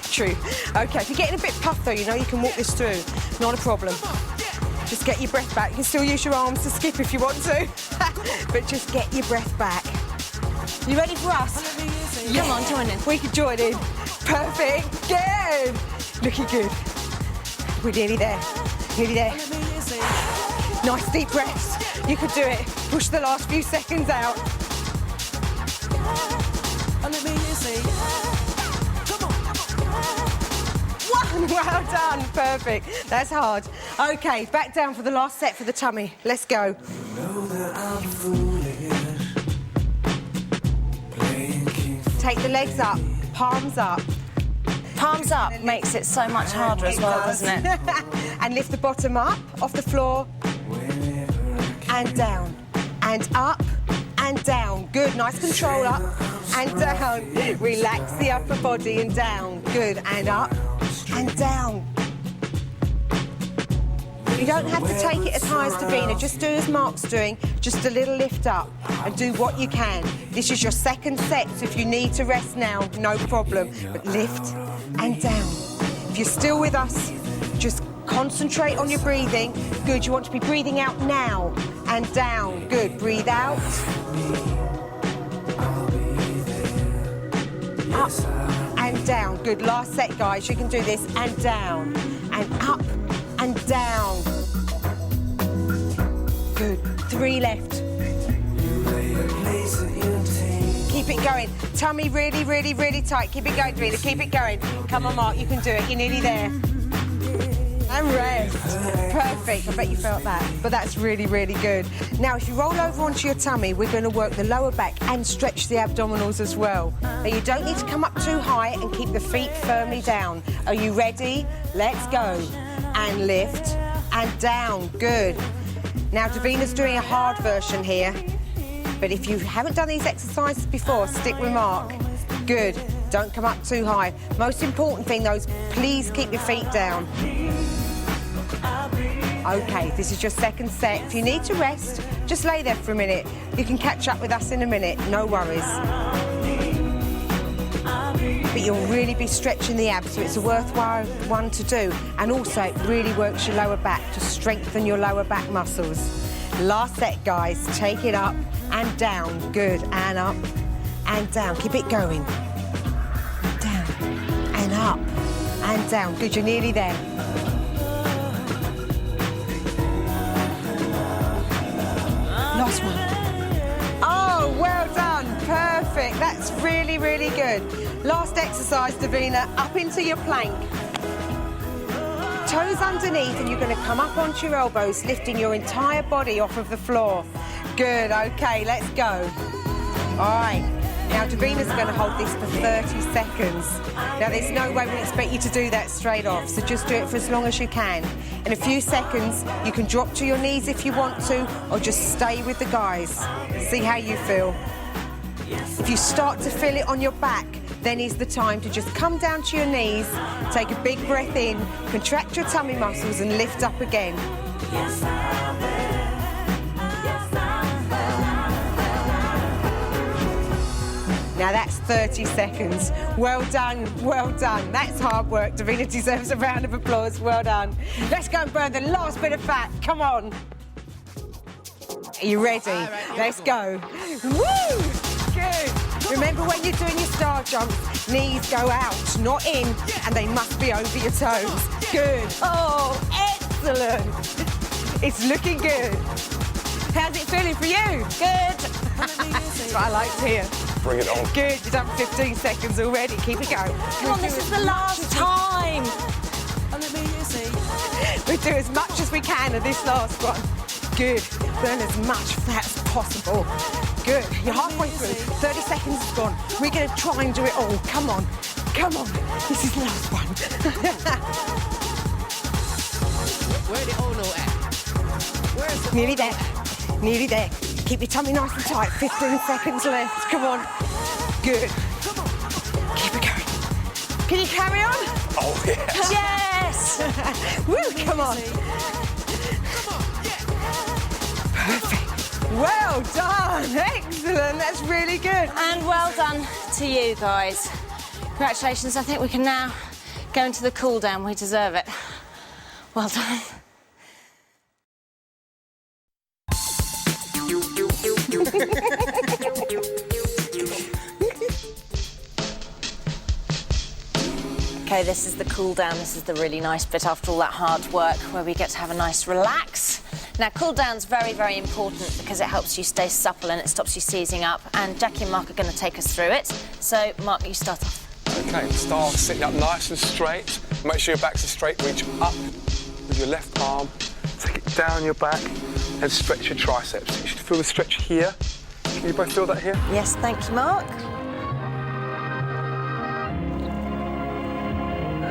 True. OK, if you're getting a bit puffed, though, you know you can walk this through. Not a problem. Just get your breath back. You can still use your arms to skip if you want to. But just get your breath back. You ready for us? Come on, join in. We can join in. Perfect. Good. Looking good. We're nearly there. Nearly there. Nice deep breaths. You can do it. Push the last few seconds out. One. Well done. Perfect. That's hard. Okay, back down for the last set for the tummy. Let's go. Take the legs up. Palms up. Palms up makes it so much harder as well, doesn't it? And lift the bottom up off the floor. And down. And up. And down. Good. Nice control. Up. And down. Relax the upper body and down. Good. And up. And down. You don't have to take it as high as Davina. Just do as Mark's doing. Just a little lift up and do what you can. This is your second set, so if you need to rest now, no problem. But lift and down. If you're still with us, just concentrate on your breathing. Good. You want to be breathing out now and down. Good. Breathe out. Up and down. Good. Last set, guys. You can do this. And down. And up. And down. Good. 3 left. Keep it going. Tummy really, really, really tight. Keep it going, Davina. Keep it going. Come on, Mark. You can do it. You're nearly there. And rest. Perfect. I bet you felt that. But that's really, really good. Now, if you roll over onto your tummy, we're going to work the lower back and stretch the abdominals as well. Now, you don't need to come up too high and keep the feet firmly down. Are you ready? Let's go. And lift and down. Good. Now, Davina's doing a hard version here. But if you haven't done these exercises before, stick with Mark. Good. Don't come up too high. Most important thing, though, is please keep your feet down. OK, this is your second set. If you need to rest, just lay there for a minute. You can catch up with us in a minute. No worries. But you'll really be stretching the abs, so it's a worthwhile one to do. And also, it really works your lower back to strengthen your lower back muscles. Last set, guys. Take it up and down. Good. And up and down. Keep it going. Down and up and down. Good. You're nearly there. Last one. Oh, well done. Perfect. That's really, really good. Last exercise, Davina. Up into your plank. Toes underneath, and you're going to come up onto your elbows, lifting your entire body off of the floor. Good. OK, let's go. All right. Now, Davina's going to hold this for 30 seconds. Now, there's no way we expect you to do that straight off, so just do it for as long as you can. In a few seconds, you can drop to your knees if you want to, or just stay with the guys. See how you feel. If you start to feel it on your back, then is the time to just come down to your knees, take a big breath in, contract your tummy muscles and lift up again. Now that's 30 seconds. Well done, well done. That's hard work. Davina deserves a round of applause. Well done. Let's go and burn the last bit of fat. Come on. Are you ready? Let's go. Woo! Good. Remember when you're doing your star jumps, knees go out, not in, and they must be over your toes. Good. Oh, excellent. It's looking good. How's it feeling for you? Good. That's what I like to hear. Bring it on. Good. You've done 15 seconds already. Keep it going. Come on, this is the last time. We do as much as we can of this last one. Good. Burn as much fat as possible. Good. You're halfway through. 30 seconds is gone. We're going to try and do it all. Come on. Come on. This is the last one. Where the Ono at? Where's the Nearly there. Nearly there. Keep your tummy nice and tight. 15 seconds left. Come on. Good. Come on. Keep it going. Can you carry on? Oh, yeah. Yes! Woo, come on. Come on. Yeah. Perfect. Well done. Excellent. That's really good. And well done to you guys. Congratulations. I think we can now go into the cool down. We deserve it. Well done. Okay, this is the cool down. This is the really nice bit after all that hard work where we get to have a nice relax. Now, cool down's very, very important because it helps you stay supple and it stops you seizing up. And Jackie and Mark are going to take us through it. So, Mark, you start off. Okay, start sitting up nice and straight. Make sure your back's straight. Reach up with your left arm. Take it down your back and stretch your triceps. You should feel the stretch here. Can you both feel that here? Yes, thank you, Mark.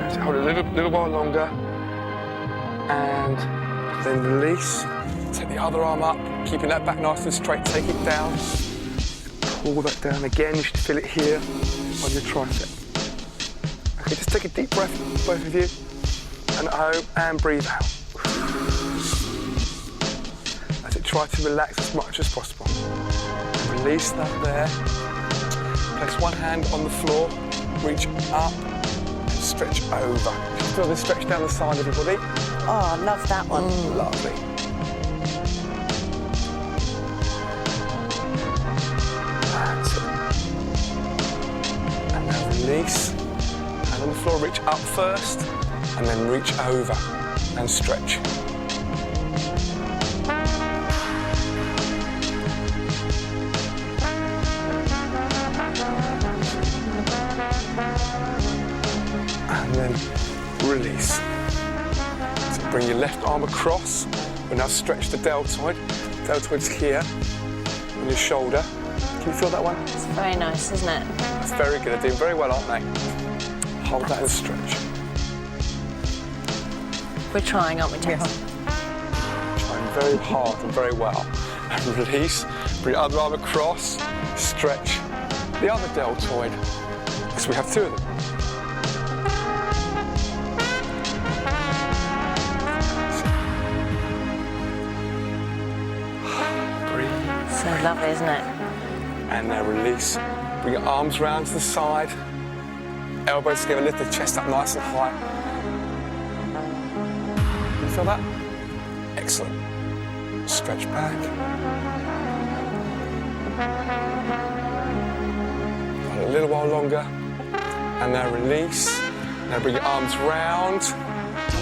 So hold it a little while longer. And then release. Take the other arm up, keeping that back nice and straight. Take it down. Pull that down again. You should feel it here on your tricep. Okay, just take a deep breath, both of you. And at home, and breathe out. That's it. Try to relax as much as possible. Release that there. Place one hand on the floor. Reach up and stretch over. You should feel the stretch down the side of your body. Oh, I love that one. Lovely. That's it. And now release. And on the floor, reach up first, and then reach over and stretch. And then release. So bring your left arm across. We'll now stretch the deltoid. Deltoid's here on your shoulder. Can you feel that one? It's very nice, isn't it? That's very good. They're doing very well, aren't they? Hold that and stretch. We're trying, aren't we, Jess? Trying very hard and very well. And release. Bring your other arm across. Stretch the other deltoid. So we have two of them. So lovely, isn't it? And now release. Bring your arms round to the side. Elbows together, lift the chest up nice and high. Can you feel that? Excellent. Stretch back. And a little while longer. And now release. Now bring your arms round.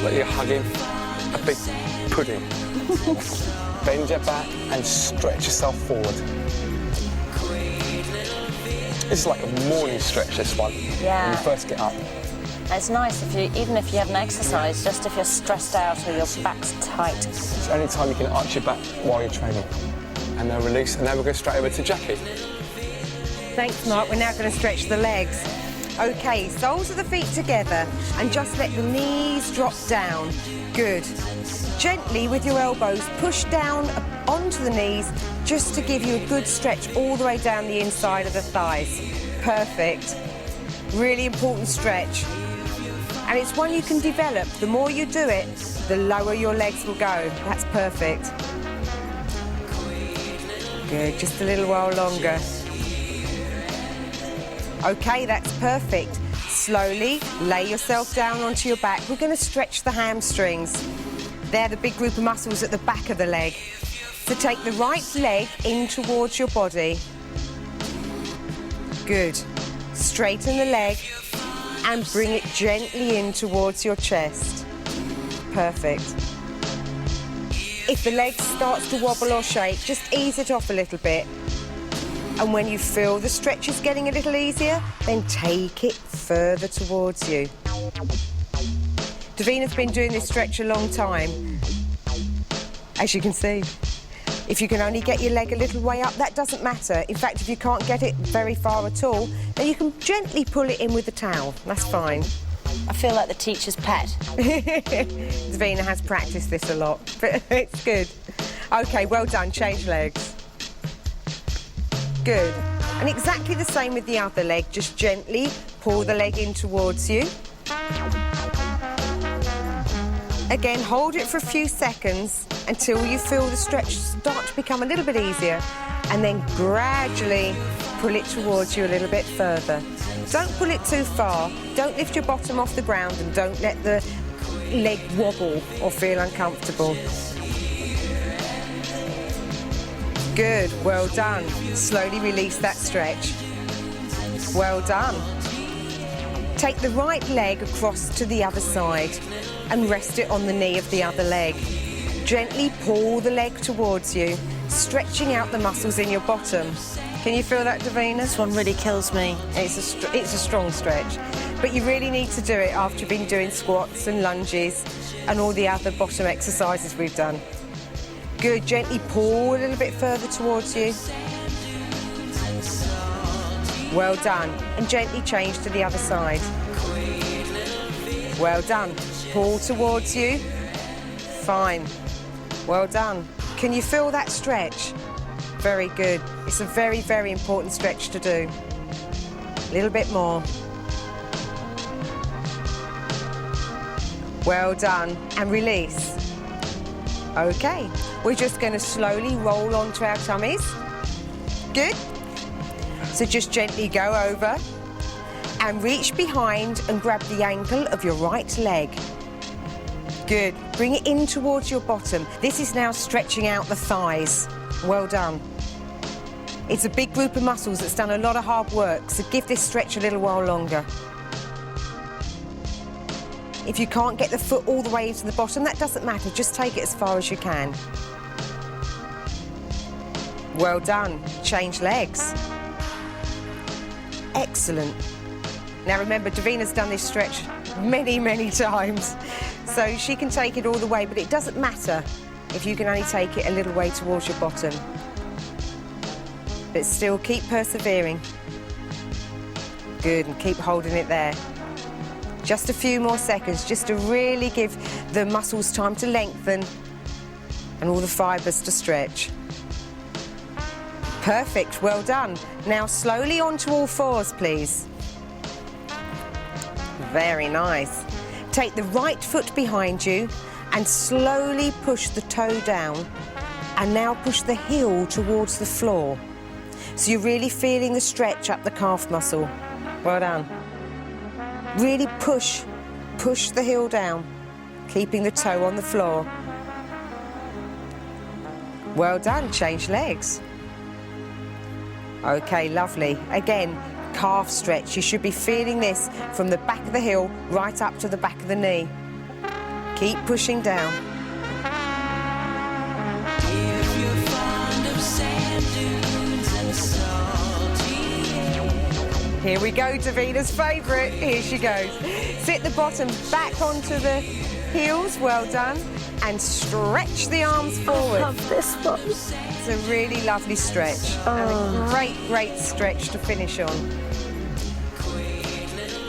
Like you're hugging a big pudding. Bend your back and stretch yourself forward. This is like a morning stretch, this one. Yeah. When you first get up. It's nice if you, even if you haven't exercised, just if you're stressed out or your back's tight. It's the only time you can arch your back while you're training. And then release, and then we'll go straight over to Jackie. Thanks, Mark. We're now going to stretch the legs. Okay, soles of the feet together and just let the knees drop down. Good. Gently with your elbows, push down onto the knees just to give you a good stretch all the way down the inside of the thighs. Perfect. Really important stretch. And it's one you can develop. The more you do it, the lower your legs will go. That's perfect. Good, just a little while longer. Okay, that's perfect. Slowly lay yourself down onto your back. We're going to stretch the hamstrings. They're the big group of muscles at the back of the leg. So take the right leg in towards your body. Good. Straighten the leg and bring it gently in towards your chest. Perfect. If the leg starts to wobble or shake, just ease it off a little bit. And when you feel the stretch is getting a little easier, then take it further towards you. Davina's been doing this stretch a long time, as you can see. If you can only get your leg a little way up, that doesn't matter. In fact, if you can't get it very far at all, then you can gently pull it in with a towel. That's fine. I feel like the teacher's pet. Davina has practiced this a lot, but it's good. OK, well done. Change legs. Good. And exactly the same with the other leg. Just gently pull the leg in towards you. Again, hold it for a few seconds until you feel the stretch start to become a little bit easier, and then gradually pull it towards you a little bit further. Don't pull it too far, don't lift your bottom off the ground, and don't let the leg wobble or feel uncomfortable. Good, well done. Slowly release that stretch. Well done. Take the right leg across to the other side and rest it on the knee of the other leg. Gently pull the leg towards you, stretching out the muscles in your bottom. Can you feel that, Davina? This one really kills me. It's a strong stretch, but you really need to do it after you've been doing squats and lunges and all the other bottom exercises we've done. Good, gently pull a little bit further towards you. Well done, and gently change to the other side. Well done, pull towards you. Fine, well done. Can you feel that stretch? Very good. It's a very, very important stretch to do. A little bit more. Well done, and release. Okay, we're just going to slowly roll onto our tummies. Good. So just gently go over and reach behind and grab the ankle of your right leg. Good. Bring it in towards your bottom. This is now stretching out the thighs. Well done. It's a big group of muscles that's done a lot of hard work, so give this stretch a little while longer. If you can't get the foot all the way to the bottom, that doesn't matter. Just take it as far as you can. Well done. Change legs. Excellent. Now remember, Davina's done this stretch many, many times, so she can take it all the way, but it doesn't matter if you can only take it a little way towards your bottom. But still keep persevering. Good, and keep holding it there. Just a few more seconds, just to really give the muscles time to lengthen and all the fibres to stretch. Perfect, well done. Now slowly onto all fours, please. Very nice. Take the right foot behind you and slowly push the toe down, and now push the heel towards the floor. So you're really feeling the stretch up the calf muscle. Well done. Really push the heel down, keeping the toe on the floor. Well done, change legs. Okay, lovely. Again, calf stretch. You should be feeling this from the back of the heel right up to the back of the knee. Keep pushing down. Here we go, Davina's favourite. Here she goes. Sit the bottom back onto the heels, well done. And stretch the arms forward. I love this one. It's a really lovely stretch. And a great, great stretch to finish on.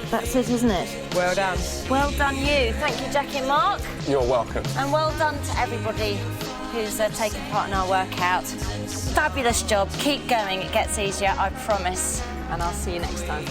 That's it, isn't it? Well done. Well done you. Thank you, Jackie and Mark. You're welcome. And well done to everybody who's taken part in our workout. Fabulous job. Keep going. It gets easier, I promise. And I'll see you next time.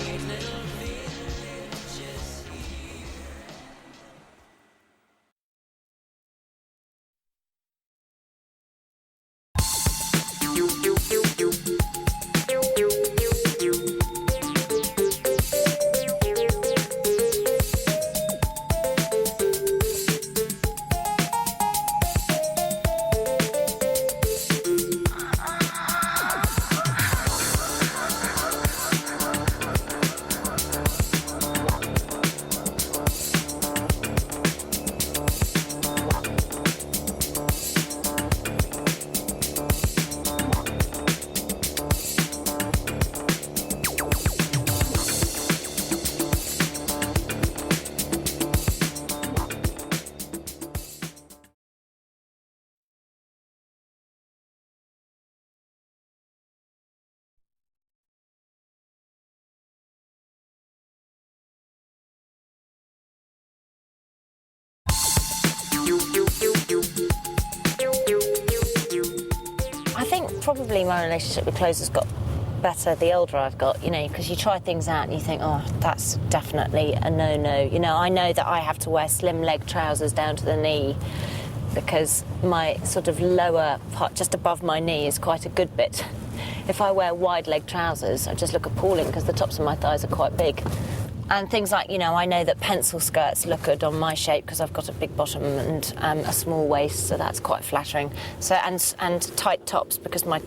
I think probably my relationship with clothes has got better the older I've got, you know, because you try things out and you think, oh, that's definitely a no-no. You know, I know that I have to wear slim leg trousers down to the knee because my sort of lower part, just above my knee, is quite a good bit. If I wear wide leg trousers, I just look appalling because the tops of my thighs are quite big. And things like, you know, I know that pencil skirts look good on my shape because I've got a big bottom and a small waist, so that's quite flattering. So and tight tops because my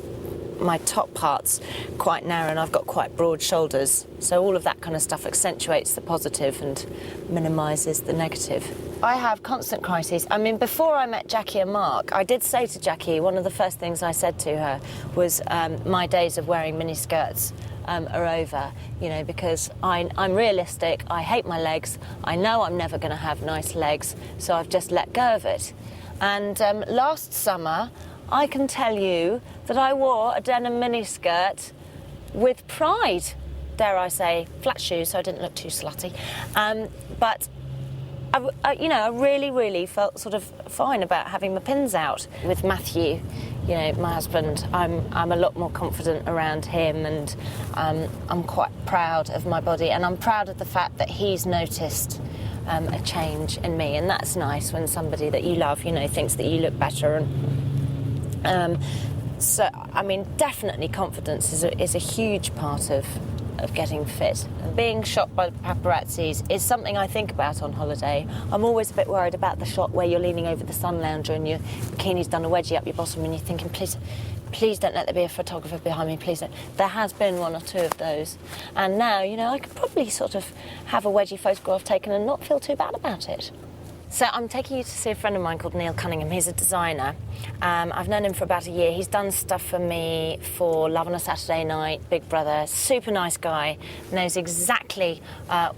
my top part's quite narrow and I've got quite broad shoulders. So all of that kind of stuff accentuates the positive and minimises the negative. I have constant crises. I mean, before I met Jackie and Mark, I did say to Jackie, one of the first things I said to her was my days of wearing mini skirts are over, you know, because I'm realistic, I hate my legs, I know I'm never going to have nice legs, so I've just let go of it. And last summer, I can tell you that I wore a denim miniskirt with pride, dare I say, flat shoes, so I didn't look too slutty. But I really, really felt sort of fine about having my pins out. With Matthew, you know, my husband, I'm a lot more confident around him, and I'm quite proud of my body, and I'm proud of the fact that he's noticed a change in me, and that's nice when somebody that you love, you know, thinks that you look better. And so, I mean, definitely confidence is a huge part of getting fit. Being shot by the paparazzis is something I think about on holiday. I'm always a bit worried about the shot where you're leaning over the sun lounger and your bikini's done a wedgie up your bottom and you're thinking, please don't let there be a photographer behind me, please don't. There has been one or two of those. And now, you know, I could probably sort of have a wedgie photograph taken and not feel too bad about it. So I'm taking you to see a friend of mine called Neil Cunningham. He's a designer. I've known him for about a year. He's done stuff for me for Love on a Saturday Night, Big Brother. Super nice guy. Knows exactly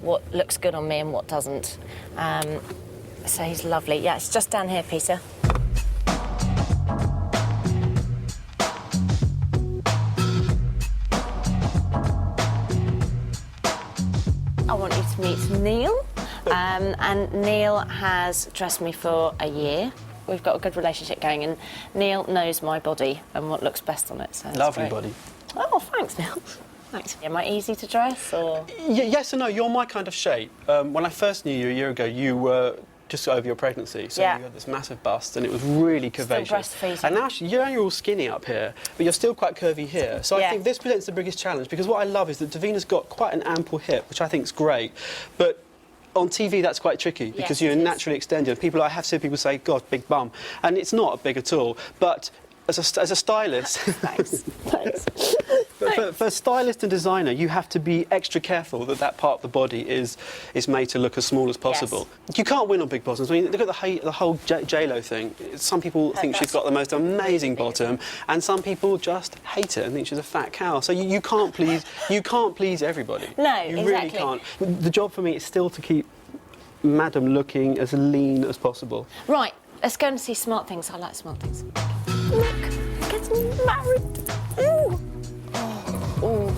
what looks good on me and what doesn't. So he's lovely. Yeah, it's just down here, Peter. I want you to meet Neil. And Neil has dressed me for a year. We've got a good relationship going, and Neil knows my body and what looks best on it. So Lovely great. body. Oh, thanks, Neil. Thanks. Am I easy to dress, or...? Yes and no, you're my kind of shape. When I first knew you a year ago, you were just over your pregnancy, so you had this massive bust and it was really curvaceous. Still breastfeeding. And now you're all skinny up here, but you're still quite curvy here. So I think this presents the biggest challenge, because what I love is that Davina's got quite an ample hip, which I think is great, but on TV, that's quite tricky because you're naturally extended. I have seen people say, God, big bum. And it's not big at all. But as a stylist... Thanks. For a stylist and designer, you have to be extra careful that part of the body is made to look as small as possible. Yes. You can't win on big bottoms. I mean, look at the whole J-Lo thing. Some people think she's got the most amazing bottom, and some people just hate it and think she's a fat cow. So you can't please everybody. No, you really can't. The job for me is still to keep Madam looking as lean as possible. Right, let's go and see Smart Things. I like Smart Things. Look, getting married. Ooh. Oh,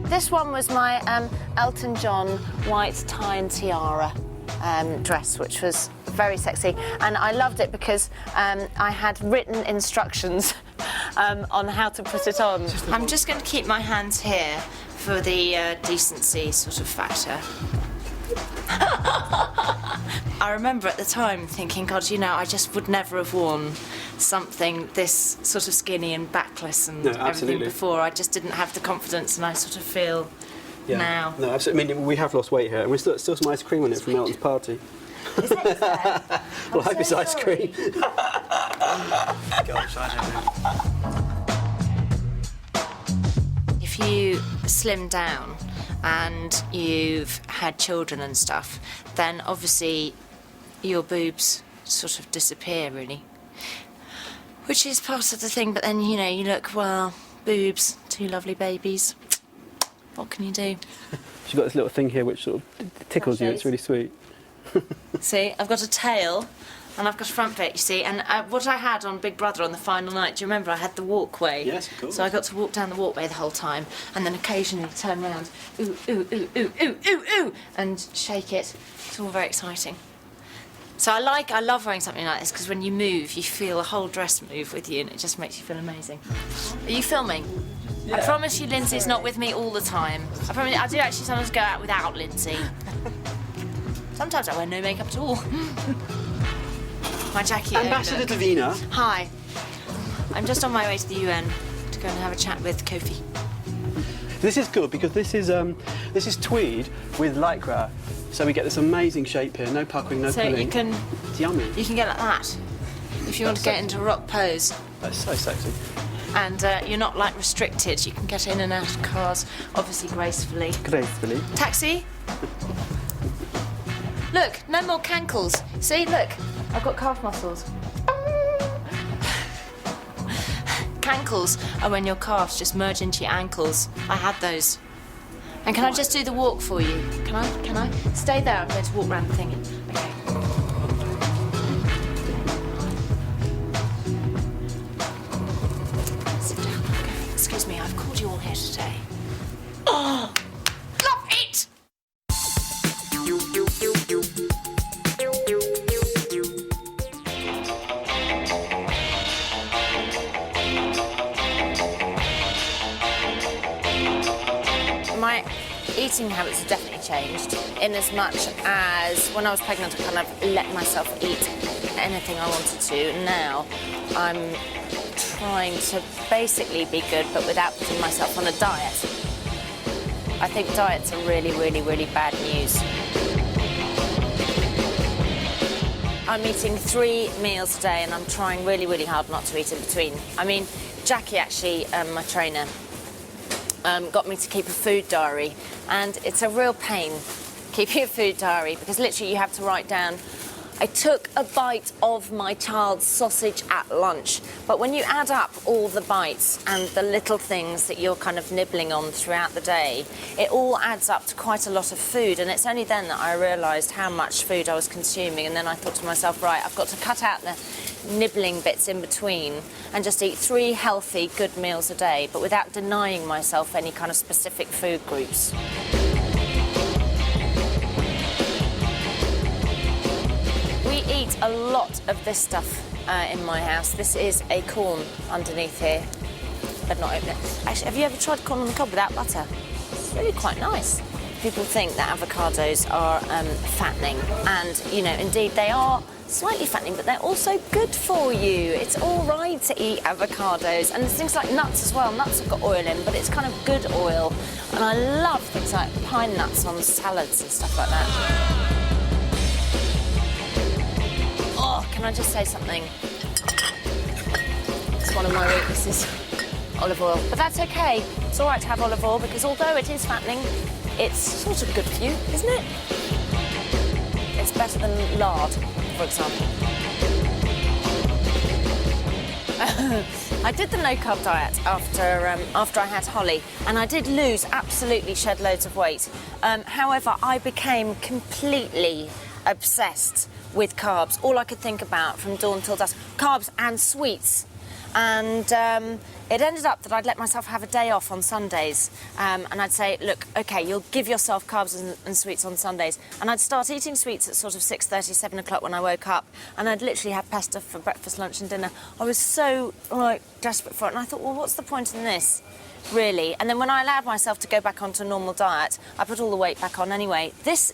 This one was my Elton John white tie and tiara dress, which was very sexy, and I loved it because I had written instructions on how to put it on. I'm just going to keep my hands here for the decency sort of factor. I remember at the time thinking, God, you know, I just would never have worn something this sort of skinny and backless and everything before. I just didn't have the confidence, and I sort of feel now. No, absolutely. I mean, we have lost weight here, and we've still some ice cream on it from Elton's party. Is it there? Well, I hope it's ice cream. Gosh, I don't know. If you slim down and you've had children and stuff, then obviously your boobs sort of disappear, really. Which is part of the thing, but then, you know, you look, well, boobs, two lovely babies. What can you do? She's got this little thing here which sort of tickles you, it's really sweet. See, I've got a tail and I've got a front bit, you see, and what I had on Big Brother on the final night, do you remember I had the walkway? Yes, of course. So I got to walk down the walkway the whole time and then occasionally turn round, ooh, ooh, ooh, ooh, ooh, ooh, ooh, and shake it. It's all very exciting. So I love wearing something like this because when you move, you feel the whole dress move with you and it just makes you feel amazing. Are you filming? Yeah. I promise you Lindsay's not with me all the time. I promise I do actually sometimes go out without Lindsay. Sometimes I wear no makeup at all. My Jackie. Ambassador Davina. Hi. I'm just on my way to the UN to go and have a chat with Kofi. This is good because this is tweed with lycra, so we get this amazing shape here. No puckering, no pulling. So you can, it's yummy. you can get like that if you want to get into rock pose. That's so sexy. And you're not like restricted. You can get in and out of cars, obviously gracefully. Gracefully. Taxi. Look, no more cankles. See, look, I've got calf muscles. Cankles are when your calves just merge into your ankles. I had those. And can I just do the walk for you? Can I? Stay there, I'm going to walk around the thing. Okay. Sit down. Okay. Excuse me, I've called you all here today. Oh, love it! My eating habits have definitely changed in as much as when I was pregnant I kind of let myself eat anything I wanted to. Now I'm trying to basically be good but without putting myself on a diet. I think diets are really, really, really bad news. I'm eating 3 meals a day and I'm trying really, really hard not to eat in between. I mean, Jackie actually, my trainer, got me to keep a food diary, and it's a real pain keeping a food diary because literally you have to write down, I took a bite of my child's sausage at lunch. But when you add up all the bites and the little things that you're kind of nibbling on throughout the day, it all adds up to quite a lot of food, and it's only then that I realised how much food I was consuming, and then I thought to myself, right, I've got to cut out the nibbling bits in between and just eat 3 healthy, good meals a day, but without denying myself any kind of specific food groups. We eat a lot of this stuff in my house. This is a corn underneath here. Better not open it. Actually, have you ever tried corn on the cob without butter? It's really quite nice. People think that avocados are fattening, and, you know, indeed they are slightly fattening, but they're also good for you. It's all right to eat avocados, and there's things like nuts as well. Nuts have got oil in, but it's kind of good oil, and I love things like pine nuts on salads and stuff like that. Oh, can I just say something? It's one of my weaknesses, olive oil. But that's okay. It's all right to have olive oil because although it is fattening, it's sort of good for you, isn't it? It's better than lard, for example. I did the no-carb diet after I had Holly, and I did shed loads of weight. However, I became completely obsessed with carbs. All I could think about from dawn till dusk, carbs and sweets. And it ended up that I'd let myself have a day off on Sundays, and I'd say, look, OK, you'll give yourself carbs and sweets on Sundays. And I'd start eating sweets at sort of 6:30, 7 o'clock when I woke up, and I'd literally have pasta for breakfast, lunch and dinner. I was so, desperate for it, and I thought, well, what's the point in this, really? And then when I allowed myself to go back onto a normal diet, I put all the weight back on anyway. This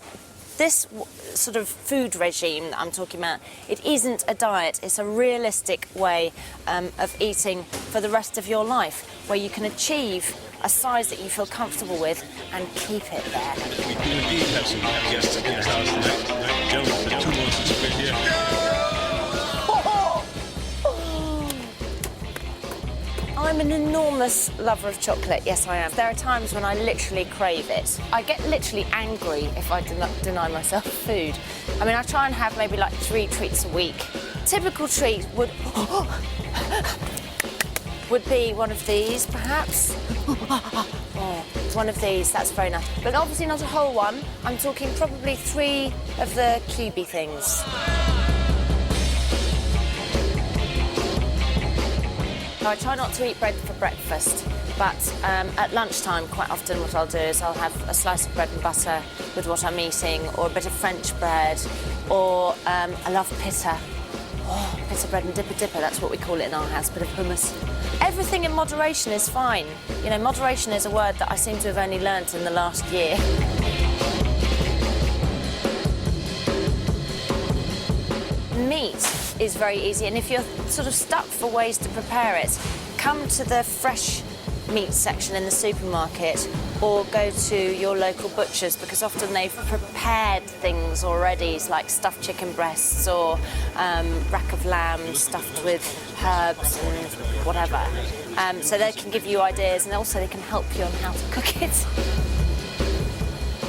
sort of food regime that I'm talking about, it isn't a diet, it's a realistic way of eating for the rest of your life, where you can achieve a size that you feel comfortable with and keep it there. We do indeed have some guests in the house tonight. Gentlemen, the 2 months have been here. I'm an enormous lover of chocolate, yes I am. There are times when I literally crave it. I get literally angry if I deny myself food. I mean, I try and have maybe like 3 treats a week. Typical treat would be one of these, perhaps. Oh, one of these, that's very nice. But obviously not a whole one. I'm talking probably 3 of the cubey things. I try not to eat bread for breakfast, but at lunchtime, quite often what I'll do is I'll have a slice of bread and butter with what I'm eating, or a bit of French bread, or I love pitta. Oh, pitta bread and dipper, that's what we call it in our house, bit of hummus. Everything in moderation is fine. You know, moderation is a word that I seem to have only learnt in the last year. Meat is very easy, and if you're sort of stuck for ways to prepare it, come to the fresh meat section in the supermarket, or go to your local butcher's, because often they've prepared things already, like stuffed chicken breasts or rack of lamb stuffed with herbs and whatever. So they can give you ideas, and also they can help you on how to cook it.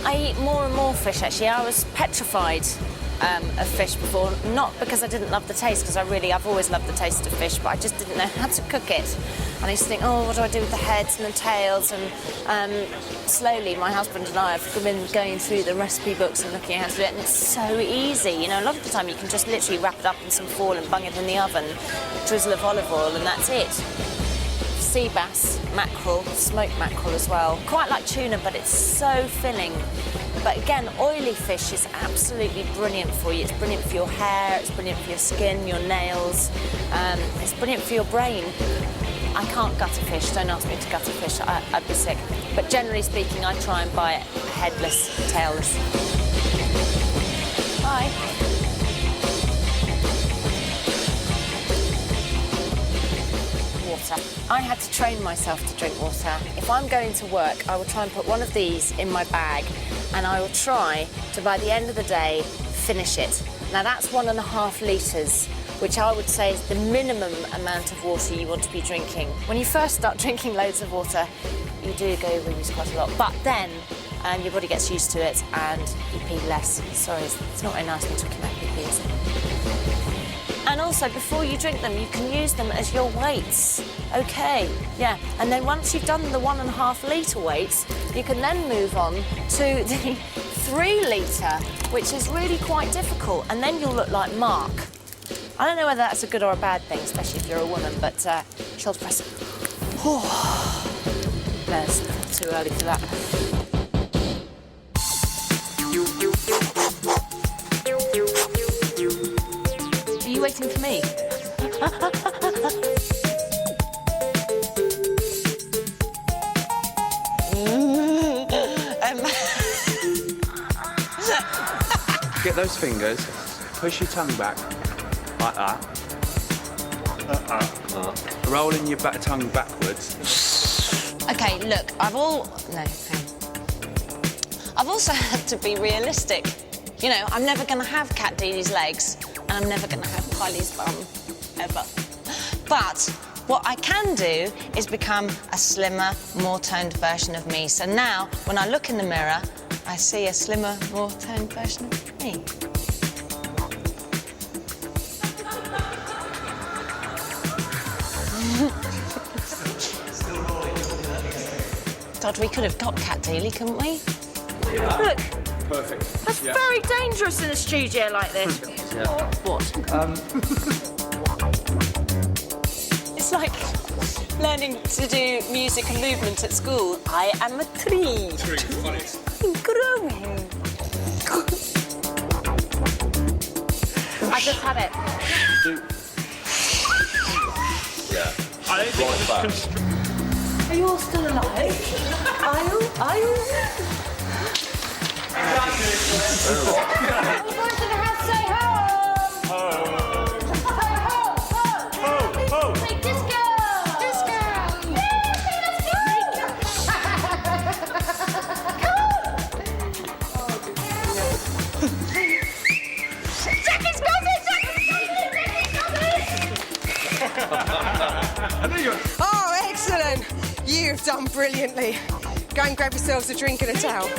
I eat more and more fish, actually. I was petrified of fish before, not because I didn't love the taste, because I've always loved the taste of fish, but I just didn't know how to cook it. And I used to think, oh, what do I do with the heads and the tails? And slowly, my husband and I have been going through the recipe books and looking at how to do it, and it's so easy. You know, a lot of the time you can just literally wrap it up in some foil and bung it in the oven, drizzle of olive oil, and that's it. Sea bass, mackerel, smoked mackerel as well. Quite like tuna, but it's so filling. But again, oily fish is absolutely brilliant for you. It's brilliant for your hair, it's brilliant for your skin, your nails, it's brilliant for your brain. I can't gut a fish, don't ask me to gut a fish, I'd be sick. But generally speaking, I try and buy it headless, tailless. Bye. Water. I had to train myself to drink water. If I'm going to work, I will try and put one of these in my bag, and I will try to, by the end of the day, finish it. Now that's 1.5 litres, which I would say is the minimum amount of water you want to be drinking. When you first start drinking loads of water, you do go lose quite a lot, but then your body gets used to it and you pee less. Sorry, it's not very nice when talking about pee, is it? And also, before you drink them, you can use them as your weights. Okay, yeah. And then once you've done the 1.5 litre weights, you can then move on to the 3 litre, which is really quite difficult. And then you'll look like Mark. I don't know whether that's a good or a bad thing, especially if you're a woman, but shoulder press. Oh. No, it's too early for that. Are you waiting for me? Get those fingers, push your tongue back, like that. Rolling your tongue backwards. Okay, look, I've also had to be realistic. You know, I'm never going to have Cat Deedee's legs, and I'm never going to have Kylie's bum, ever. But what I can do is become a slimmer, more toned version of me. So now, when I look in the mirror, I see a slimmer, more toned version of me. God, we could have got Cat Deeley, couldn't we? Yeah. Look. Perfect. That's very dangerous in a studio like this. Yeah. What? It's like learning to do music and movement at school. I am a tree. I'm growing. I just had it. Yeah. I don't think Are you all still alive? Are you? Are you? I'm going to the house, say ho! Ho! Ho! Ho! Say disco! Disco! Yeah, let's go! Jackie's got it! Oh, excellent! You've done brilliantly. Go and grab yourselves a drink and a towel.